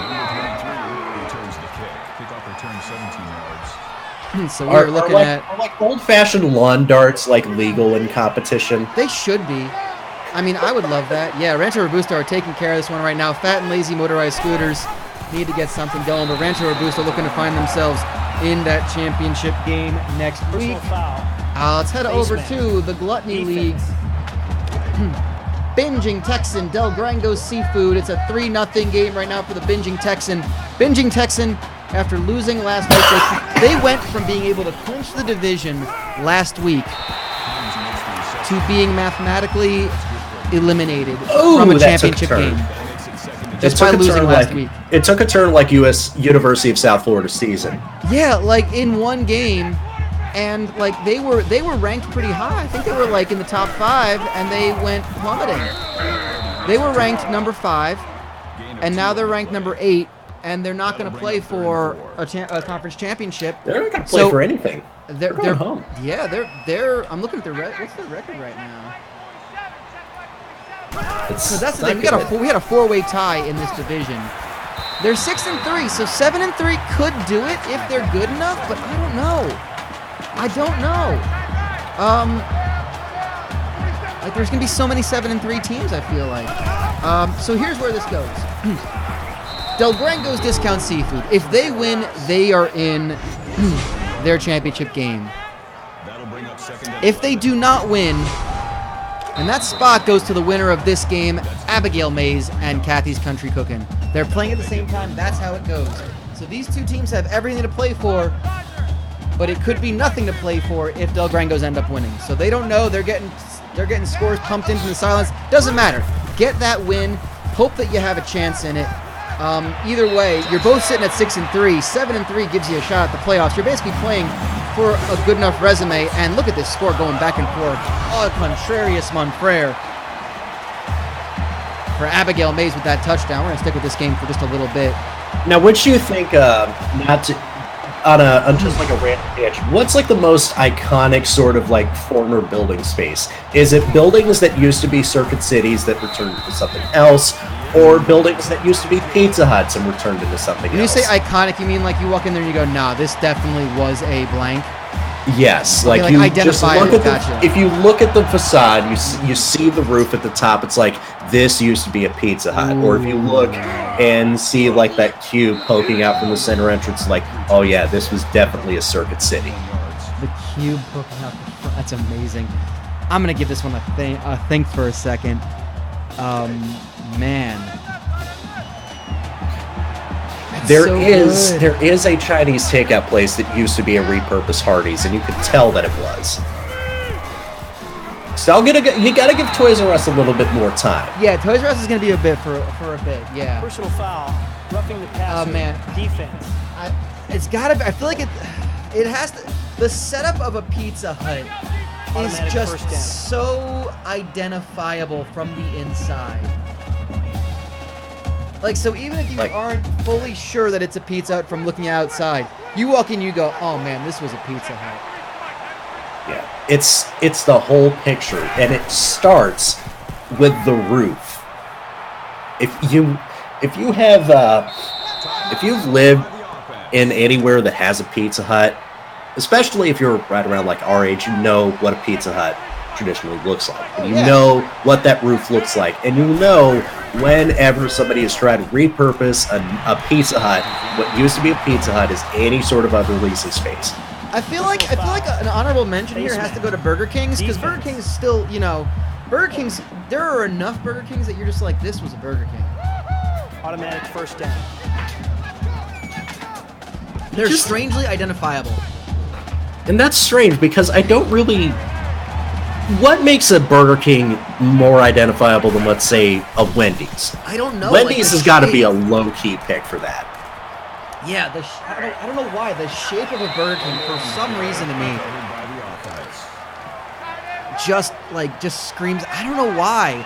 Number 23 returns the kick. Kickoff return 17 yards.
So we're looking at...
Are like old-fashioned lawn darts like legal in competition?
They should be. I mean, I would love that. Yeah, Rancho Robusto are taking care of this one right now. Fat and lazy motorized scooters need to get something going, but Rancho Robusto looking to find themselves in that championship game next week. Let's head over to the Gluttony League. Binging Texan, Del Grango's Seafood. It's a 3-0 game right now for the Binging Texan. Binging Texan, after losing last week, they went from being able to clinch the division last week to being mathematically eliminated from a championship game. Just by losing last week.
It took a turn like University of South Florida season.
Yeah, like in one game, and like they were ranked pretty high. I think they were like in the top 5, and they went plummeting. They were ranked number 5, and now they're ranked number 8, and they're not going to play for a conference championship.
They're not going to play for anything.
They're
going home.
Yeah, they're. I'm looking at what's their record right now? So that's the thing. We had a 4-way tie in this division. They're 6-3, so 7-3 could do it if they're good enough, but I don't know. Like there's gonna be so many 7-3 teams. I feel like. So here's where this goes. Del Grango's Discount Seafood. If they win, they are in their championship game. If they do not win, and that spot goes to the winner of this game, Abigail Mays and Kathy's Country Cookin'. They're playing at the same time. That's how it goes. So these two teams have everything to play for, but it could be nothing to play for if Del Grangos end up winning. So they don't know. They're getting scores pumped into the silence. Doesn't matter. Get that win. Hope that you have a chance in it. Either way, you're both sitting at 6-3. 7-3 gives you a shot at the playoffs. You're basically playing for a good enough resume. And look at this score going back and forth. Oh, contrarious Monfrere. For Abigail Mays with that touchdown. We're going to stick with this game for just a little bit.
Now, what you think, on just like a random pitch, what's like the most iconic sort of like former building space? Is it buildings that used to be Circuit Cities that returned into something else, or buildings that used to be Pizza Huts and returned into something
When
else?
you say iconic, you mean like you walk in there and you go, nah, this definitely was a blank?
Yes,
Okay,
like you just
identify
look
it,
at
gotcha.
if you look at the facade, you see the roof at the top. It's like this used to be a Pizza Hut. Or if you look and see like that cube poking out from the center entrance, like, oh yeah, this was definitely a Circuit City.
The cube poking out the front. That's amazing. I'm gonna give this one a think for a second. Man.
There
so
is
good.
there is a Chinese takeout place that used to be a repurposed Hardee's, and you could tell that it was. So you gotta give Toys R Us a little bit more time.
Yeah, Toys R Us is gonna be a bit for a bit. Yeah.
Personal foul, roughing the passer.
Oh, man.
Defense.
It's gotta be. I feel like it has to. The setup of a Pizza Hut
Automatic
is just
first down.
so identifiable from the inside. Like, so even if you
Like-
aren't fully sure that it's a Pizza Hut from looking outside, you walk in, you go, oh man, this was a Pizza Hut.
Yeah, it's the whole picture, and it starts with the roof. If you've lived in anywhere that has a Pizza Hut, especially if you're right around like our age, you know what a Pizza Hut traditionally looks like, and you know what that roof looks like, and you know whenever somebody is trying to repurpose a Pizza Hut, what used to be a Pizza Hut is any sort of other leasing space.
I feel like an honorable mention here has to go to Burger King's, because Burger King's still, you know, Burger King's, there are enough Burger Kings that you're just like, this was a Burger King.
Automatic first down.
They're strangely identifiable.
And that's strange because I don't really... What makes a Burger King more identifiable than, let's say, a Wendy's?
I don't know.
Wendy's has got to be a low-key pick for that.
Yeah, I don't know why. The shape of a Burger King, for some reason to me, just screams. I don't know why.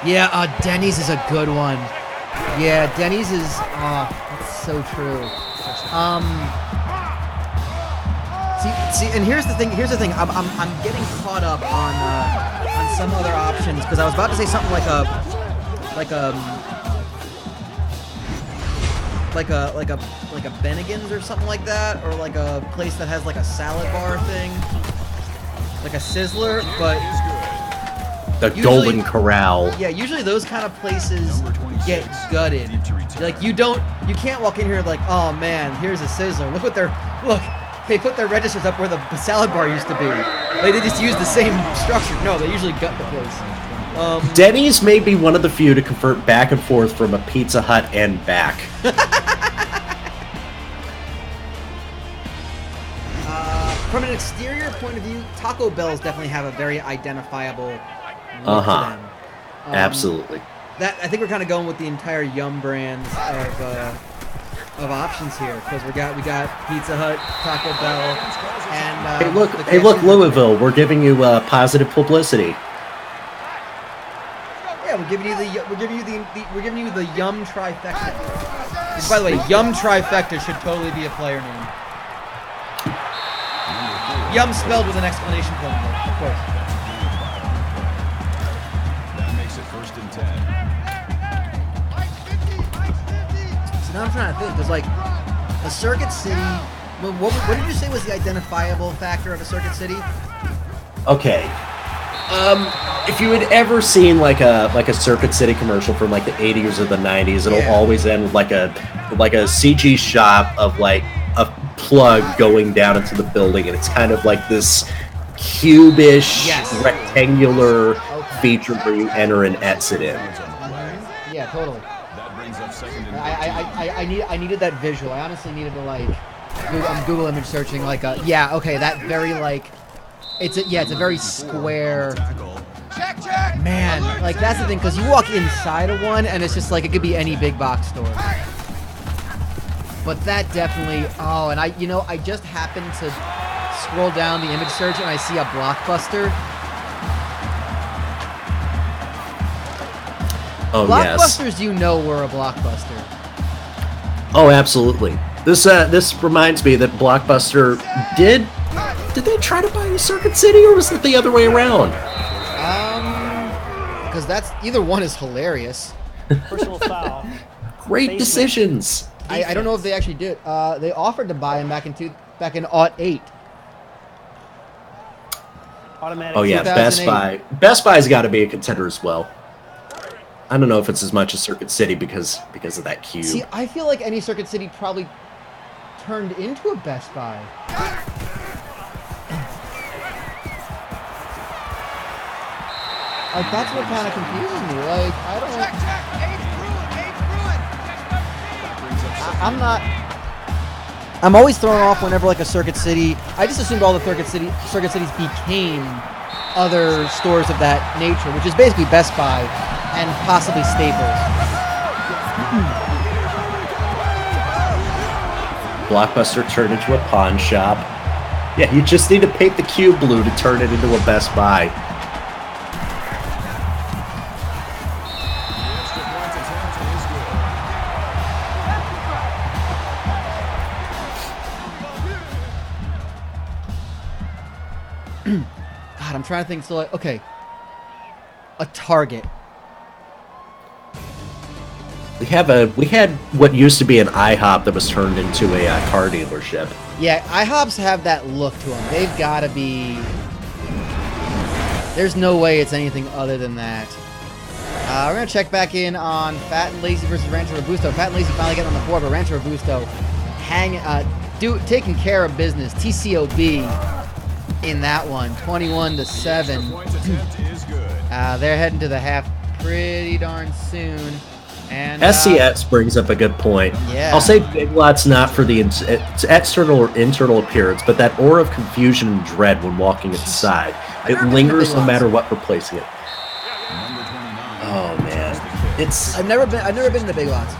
Yeah, Denny's is a good one. Yeah, Denny's is. That's so true. See, and here's the thing. I'm getting caught up on some other options because I was about to say something like a Bennigan's or something like that, or like a place that has like a salad bar thing, like a Sizzler, but
The Golden Corral.
yeah, usually those kind of places get gutted. Like you can't walk in here like, oh man, here's a Sizzler. Look, they put their registers up where the salad bar used to be. Like they just use the same structure. No, they usually gut the place.
Denny's may be one of the few to convert back and forth from a Pizza Hut and back.
From an exterior point of view, Taco Bells definitely have a very identifiable look to them.
Absolutely.
That I think we're kind of going with the entire Yum brands of options here because we got Pizza Hut, Taco Bell, and
Hey look, Louisville, we're giving you positive publicity.
Yeah, we're giving you the Yum trifecta. And by the way, Yum trifecta should totally be a player name. Yum spelled with an exclamation point, of course.
That makes it 1st and 10.
So now I'm trying to think, because like a Circuit City, what did you say was the identifiable factor of a Circuit City?
Okay. If you had ever seen like a Circuit City commercial from like the 80s or the 90s, it'll always end with like a CG shot of like a plug going down into the building, and it's kind of like this cubish rectangular feature where you enter and exit in.
Yeah, totally.
That brings up 2nd and
I needed that visual. I honestly needed to like I'm Google image searching like that very like it's a very square. Man, like that's the thing, because you walk inside of one and it's just like it could be any big box store. But that definitely, and I just happened to scroll down the image search and I see a Blockbuster.
Oh
Blockbusters, were a Blockbuster.
Oh, absolutely. This reminds me that Blockbuster did they try to buy Circuit City, or was it the other way around?
Because that's either one is hilarious.
Personal foul.
Great decisions.
I don't know if they actually did. They offered to buy him back in '08.
Automatic.
Oh yeah, Best Buy. Best Buy's got to be a contender as well. I don't know if it's as much as Circuit City because of that cube.
See, I feel like any Circuit City probably turned into a Best Buy. Like that's what kind of confuses me. Like I don't. I'm not. I'm always thrown off whenever like a Circuit City. I just assumed all the Circuit Cities became other stores of that nature, which is basically Best Buy and possibly Staples.
Blockbuster turned into a pawn shop. Yeah, you just need to paint the cube blue to turn it into a Best Buy.
God, I'm trying to think. So, like, okay, a Target.
We had what used to be an IHOP that was turned into a car dealership.
Yeah, IHOPs have that look to them. They've got to be. There's no way it's anything other than that. We're gonna check back in on Fat and Lazy versus Rancho Robusto. Fat and Lazy finally getting on the board, but Rancho Robusto taking care of business. TCOB in that one, 21-7. They're heading to the half pretty darn soon. And
SCS brings up a good point.
Yeah.
I'll say Big Lot's not for the external or internal appearance, but that aura of confusion and dread when walking inside. It lingers no matter what we're placing it. Oh man,
I've never been to the Big Lots.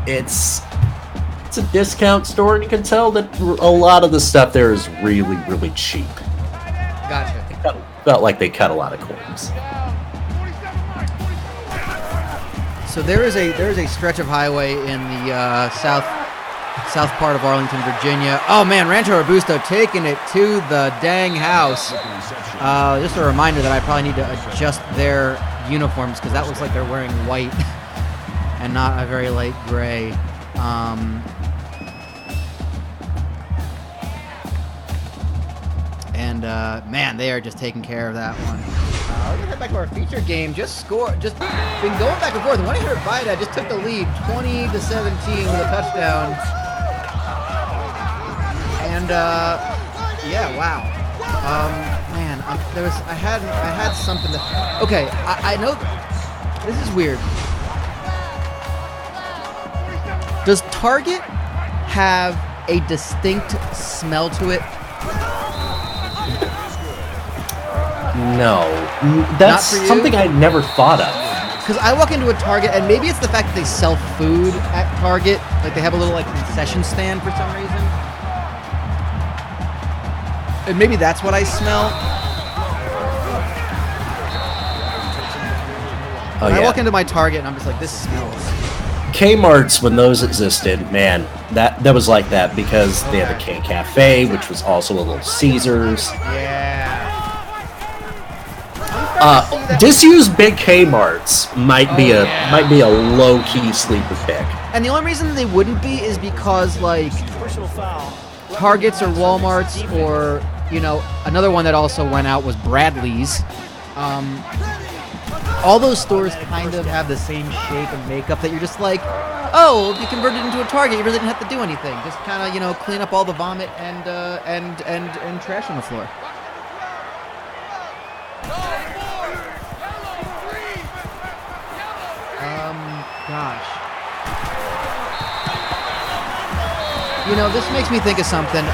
It's a discount store, and you can tell that a lot of the stuff there is really, really cheap.
Gotcha.
It felt like they cut a lot of corners.
So there is a stretch of highway in the south part of Arlington, Virginia. Oh man, Rancho Robusto taking it to the dang house. Just a reminder that I probably need to adjust their uniforms because that looks like they're wearing white and not a very light gray. Man, they are just taking care of that one. We're gonna head back to our feature game. Just been going back and forth. 1-800 Vida just took the lead, 20-17 with a touchdown. And yeah, wow. Man, I had something that. Okay, I know this is weird. Does Target have a distinct smell to it?
No, that's something I never thought of.
Because I walk into a Target, and maybe it's the fact that they sell food at Target, like they have a little like concession stand for some reason, and maybe that's what I smell. I walk into my Target, and I'm just like, this smells.
Kmart's, when those existed, man, that was like that because they had the K Cafe, which was also a Little Caesars.
Yeah.
Disused big Kmart's might be a low-key sleeper pick.
And the only reason they wouldn't be is because like Targets or Walmart's or another one that also went out was Bradley's. All those stores kind of have the same shape and makeup that you're just like, oh, if you converted it into a Target, you really didn't have to do anything. Just kind of clean up all the vomit and trash on the floor. Gosh. This makes me think of something,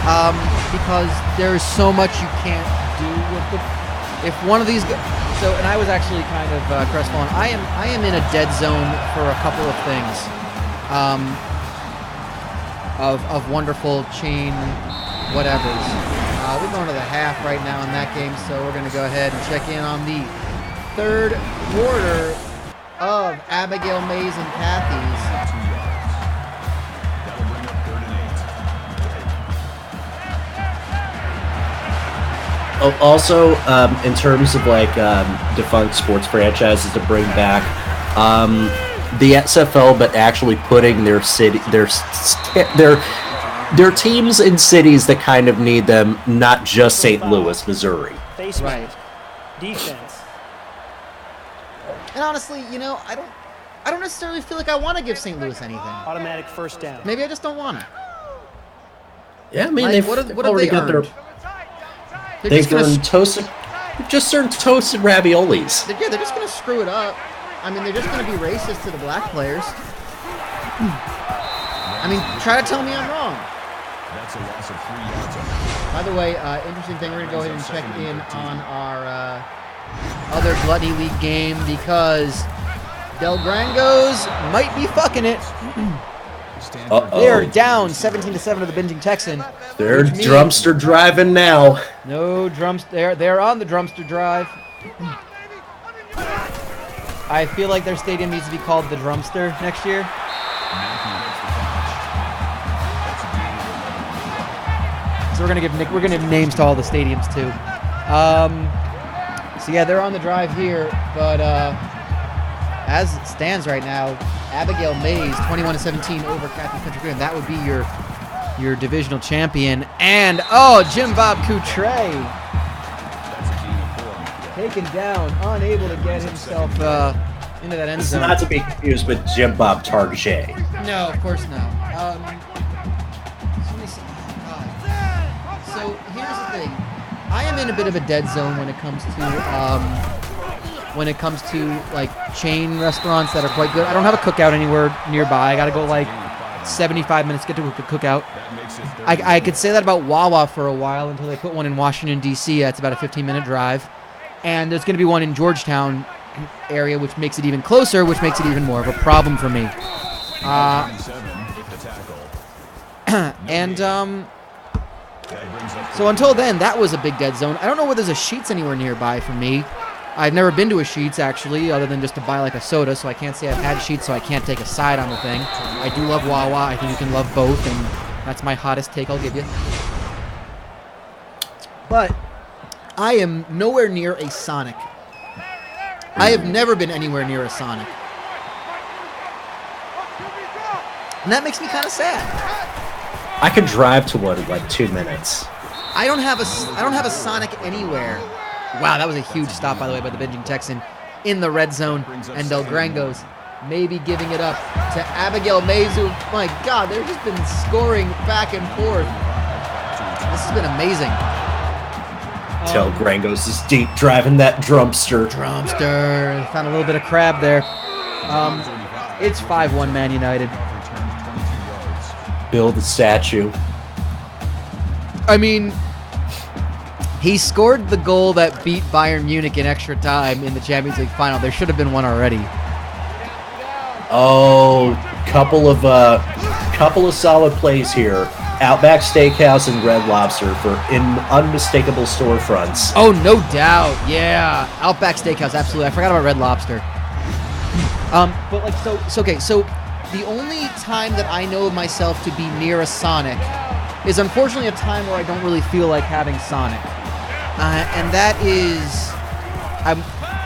because there is so much you can't do with it. If one of these, and I was actually kind of crestfallen. I am in a dead zone for a couple of things, of wonderful chain whatevers. We're going to the half right now in that game, so we're going to go ahead and check in on the third quarter of Abigail Mays and Kathy's.
Also, in terms of like defunct sports franchises to bring back, the XFL, but actually putting their teams in cities that kind of need them, not just St. Louis, Missouri.
Right. Defense.
And honestly, I don't necessarily feel like I want to give St. Louis anything.
Automatic first down.
Maybe I just don't want to.
Yeah, I mean,
like,
they've
what have
already
they
got
earned?
They've earned toasted raviolis.
They're just going to screw it up. I mean, they're just going to be racist to the black players. I mean, try to tell me I'm wrong.
That's a loss of 3 yards.
By the way, interesting thing, we're going to go ahead and check in on our other Gluttony League game because Del Grangos might be fucking it. They are down 17-7 to the Binging Texan.
They're drumster driving now.
No drums. They're on the drumster drive. I feel like their stadium needs to be called the Drumster next year. So we're gonna give names to all the stadiums too. So yeah, they're on the drive here, but as it stands right now, Abigail Mays 21-17 over Kathy Country Green. That would be your divisional champion. And Jim Bob Coutre taken down, unable to get himself into that end zone.
Not to be confused with Jim Bob Target.
No, of course not. So here's the thing. I am in a bit of a dead zone when it comes to like chain restaurants that are quite good. I don't have a cookout anywhere nearby. I got to go like 75 minutes to get to a cookout. I could say that about Wawa for a while until they put one in Washington, D.C. That's about a 15-minute drive. And there's going to be one in Georgetown area, which makes it even closer, which makes it even more of a problem for me. So until then, that was a big dead zone. I don't know whether there's a Sheetz anywhere nearby for me. I've never been to a Sheetz, actually, other than just to buy like a soda, so I can't say I've had Sheetz, so I can't take a side on the thing. I do love Wawa. I think you can love both, and that's my hottest take I'll give you. But I am nowhere near a Sonic. I have never been anywhere near a Sonic. And that makes me kind of sad.
I could drive to one in like 2 minutes.
I don't have a Sonic anywhere. Wow, that was a huge stop, by the way, by the Binging Texan in the red zone. And Del Grangos maybe giving it up to Abigail Mays, who, my God, they've just been scoring back and forth. This has been amazing.
Del Grangos is deep driving that drumster.
Found a little bit of crab there. It's 5-1 Man United.
Build a statue.
I mean, he scored the goal that beat Bayern Munich in extra time in the Champions League final. There should have been one already.
Oh, couple of solid plays here. Outback Steakhouse and Red Lobster for unmistakable storefronts.
Oh, no doubt. Yeah, Outback Steakhouse, absolutely. I forgot about Red Lobster. But like, so the only time that I know of myself to be near a Sonic is unfortunately a time where I don't really feel like having Sonic, and that is,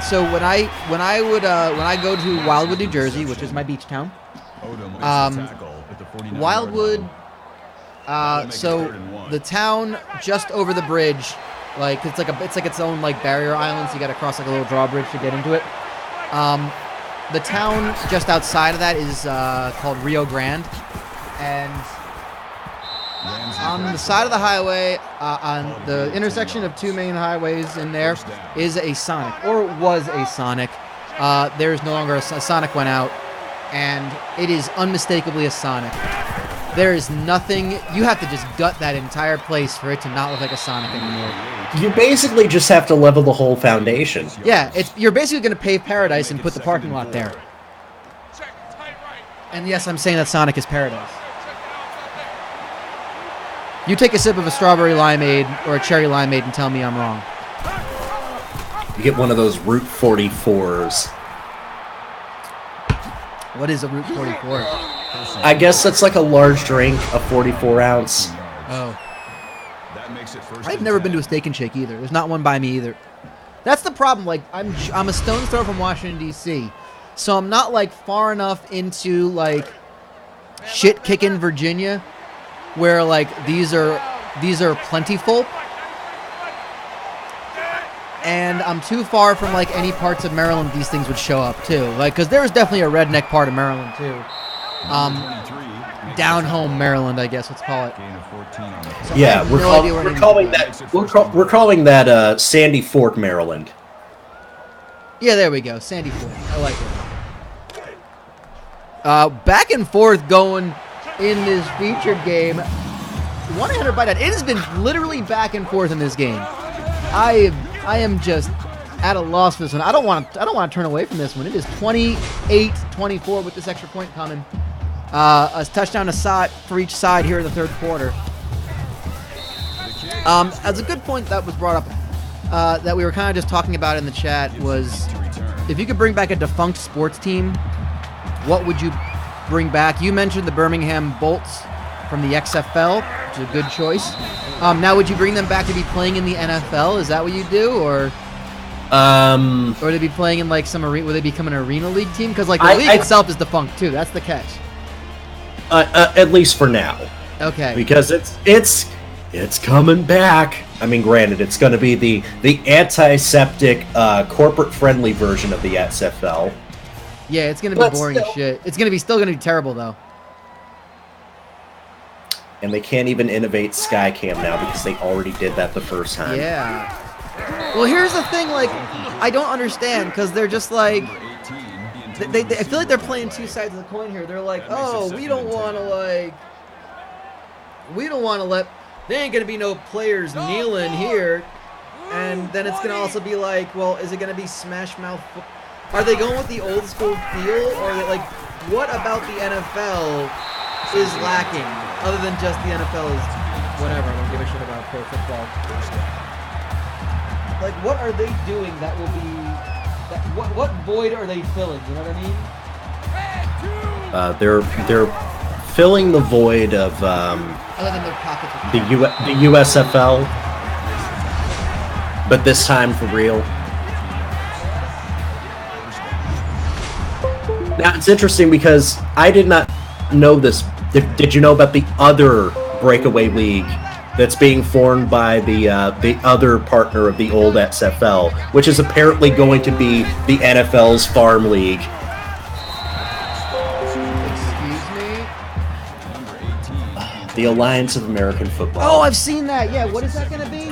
so when I go to Wildwood, New Jersey, which is my beach town, Wildwood, so the town just over the bridge, like it's like its own like barrier island, so you got to cross like a little drawbridge to get into it. The town just outside of that is called Rio Grande, and on the side of the highway, on the intersection of two main highways in there, is a Sonic, or was a Sonic. There is no longer a Sonic, went out, and it is unmistakably a Sonic. There is nothing, you have to just gut that entire place for it to not look like a Sonic anymore.
You basically just have to level the whole foundation.
Yeah, you're basically going to pave Paradise and put the parking lot there. And yes, I'm saying that Sonic is Paradise. You take a sip of a strawberry limeade or a cherry limeade and tell me I'm wrong.
You get one of those Route 44s.
What is a Route 44?
I guess that's like a large drink, a 44 ounce.
Oh. I've never been to a Steak and Shake either. There's not one by me either. That's the problem. Like, I'm a stone's throw from Washington, D.C., so I'm not like far enough into like shit kicking Virginia, where like these are plentiful, and I'm too far from like any parts of Maryland these things would show up too. Like, because there is definitely a redneck part of Maryland too. Down home Maryland, I guess let's call it. So
yeah, we're calling that Sandy Fork, Maryland.
Yeah, there we go, Sandy Fork. I like it. Back and forth going in this featured game. 100 by that. It has been literally back and forth in this game. I am just at a loss for this one. I don't want to turn away from this one. It is 28-24 with this extra point coming. A touchdown aside for each side here in the third quarter. As a good point that was brought up, that we were kind of just talking about in the chat, was if you could bring back a defunct sports team, what would you bring back? You mentioned the Birmingham Bolts from the XFL. It's a good choice. Now, would you bring them back to be playing in the NFL? Is that what you do, or would they be playing in like some arena? Would they become an arena league team? Because like the league itself is defunct too. That's the catch.
At least for now.
Okay.
Because it's coming back. I mean, granted, it's going to be the anti-septic, corporate-friendly version of the XFL.
Yeah, it's going to be boring as shit. It's still going to be terrible though.
And they can't even innovate Skycam now because they already did that the first time.
Yeah. Well, here's the thing. Like, I don't understand because they're just like. I feel like they're playing two sides of the coin here. They're like, oh, we don't want to let, there ain't going to be no players kneeling here. And then it's going to also be like, well, is it going to be Smash Mouth? Are they going with the old school feel? Or are they like, what about the NFL is lacking? Other than just the NFL is whatever. I don't give a shit about pro football. Like, what are they doing that will be... What void are they filling? You know what I mean?
They're filling the void of
other than their pockets.
The USFL, but this time for real. Now it's interesting because I did not know this. Did you know about the other breakaway league that's being formed by the other partner of the old XFL, which is apparently going to be the NFL's farm league?
Excuse me?
The Alliance of American Football.
Oh, I've seen that. Yeah, what is that going to be?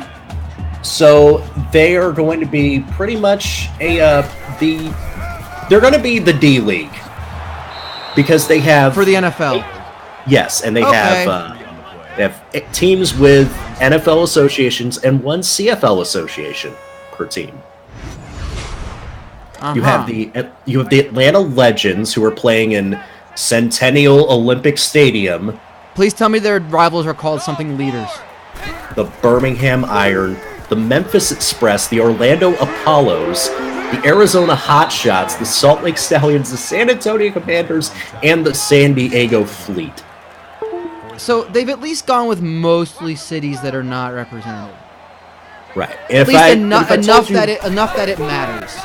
So they are going to be pretty much they're going to be the D League because they have
for the NFL.
Yes, and they have teams with NFL associations and one CFL association per team. You have the Atlanta Legends who are playing in Centennial Olympic Stadium.
Please tell me their rivals are called something leaders.
The Birmingham Iron, the Memphis Express, the Orlando Apollos, the Arizona Hotshots, the Salt Lake Stallions, the San Antonio Commanders, and the San Diego Fleet.
So they've at least gone with mostly cities that are not represented.
Right.
At least enough that it matters.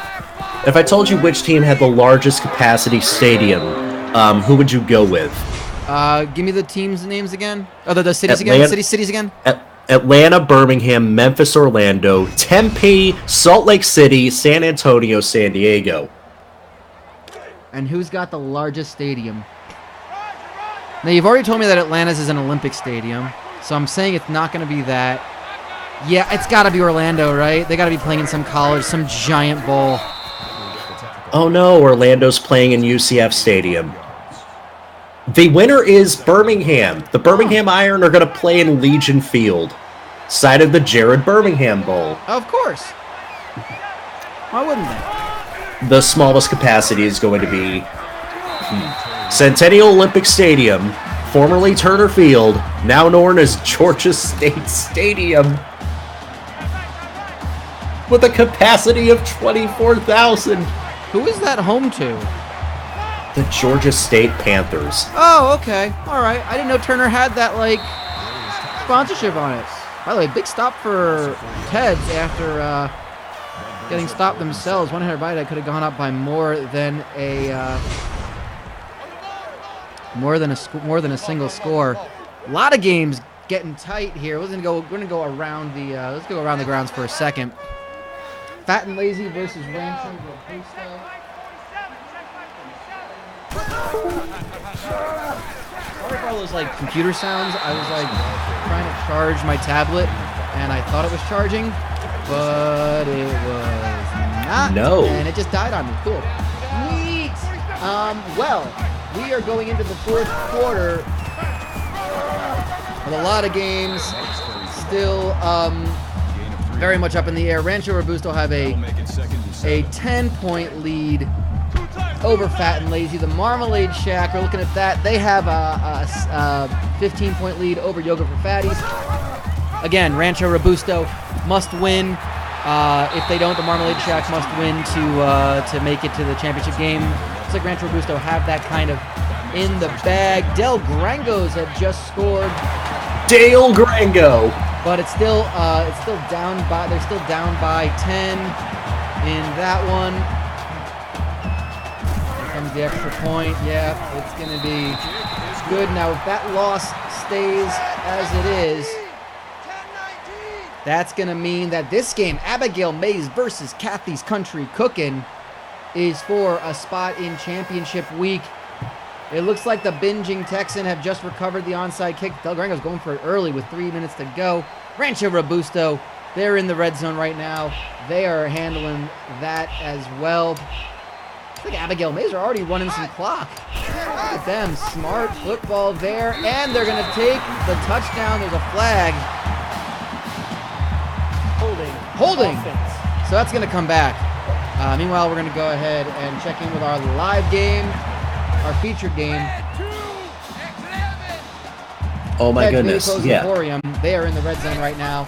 If I told you which team had the largest capacity stadium, who would you go with?
Give me the teams' names again. Oh, the cities again. Cities again.
Atlanta, Birmingham, Memphis, Orlando, Tempe, Salt Lake City, San Antonio, San Diego.
And who's got the largest stadium? Now, you've already told me that Atlanta's is an Olympic stadium, so I'm saying it's not going to be that. Yeah, it's got to be Orlando, right? They got to be playing in some college, some giant bowl.
Oh no, Orlando's playing in UCF Stadium. The winner is Birmingham. The Birmingham Iron are going to play in Legion Field, side of the Jared Birmingham Bowl.
Of course. Why wouldn't they?
The smallest capacity is going to be Centennial Olympic Stadium, formerly Turner Field, now known as Georgia State Stadium, with a capacity of 24,000.
Who is that home to?
The Georgia State Panthers.
Oh, okay. All right. I didn't know Turner had that, like, sponsorship on it. By the way, big stop for Teds after getting stopped themselves. 100 by that could have gone up by more than a single score. A lot of games getting tight here. We're gonna go around the let's go around the grounds for a second. Fat and Lazy versus Rancho Robusto. Sorry for all those like computer sounds. I was like trying to charge my tablet and I thought it was charging, but it was not.
No.
And it just died on me. Cool. Neat. Well, we are going into the fourth quarter with a lot of games still very much up in the air. Rancho Robusto have a 10-point lead over Fat and Lazy. The Marmalade Shack, we're looking at that. They have a 15-point lead over Yoga for Fatties. Again, Rancho Robusto must win. If they don't, the Marmalade Shack must win to make it to the championship game. Looks like Rancho Robusto have that kind of in the bag. Del Grangos have just scored
Dale Grango.
But it's still down by. They're still down by 10 in that one. Here comes the extra point. Yeah, it's gonna be good. Now, if that loss stays as it is, that's gonna mean that this game, Abigail Mays versus Kathy's Country Cookin', is for a spot in championship week. It looks like the binging Texan have just recovered the onside kick. Del Grango's going for it early with 3 minutes to go. Rancho Robusto, they're in the red zone right now. They are handling that as well. I think Abigail Mays are already running some clock. Look at them. Smart football there. And they're going to take the touchdown. There's a flag. Holding. So that's going to come back. Meanwhile, we're going to go ahead and check in with our live game, our featured game.
Oh my goodness, yeah.
Emporium. They are in the red zone right now.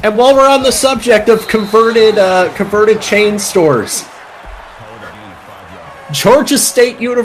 And while we're on the subject of converted chain stores, Georgia State University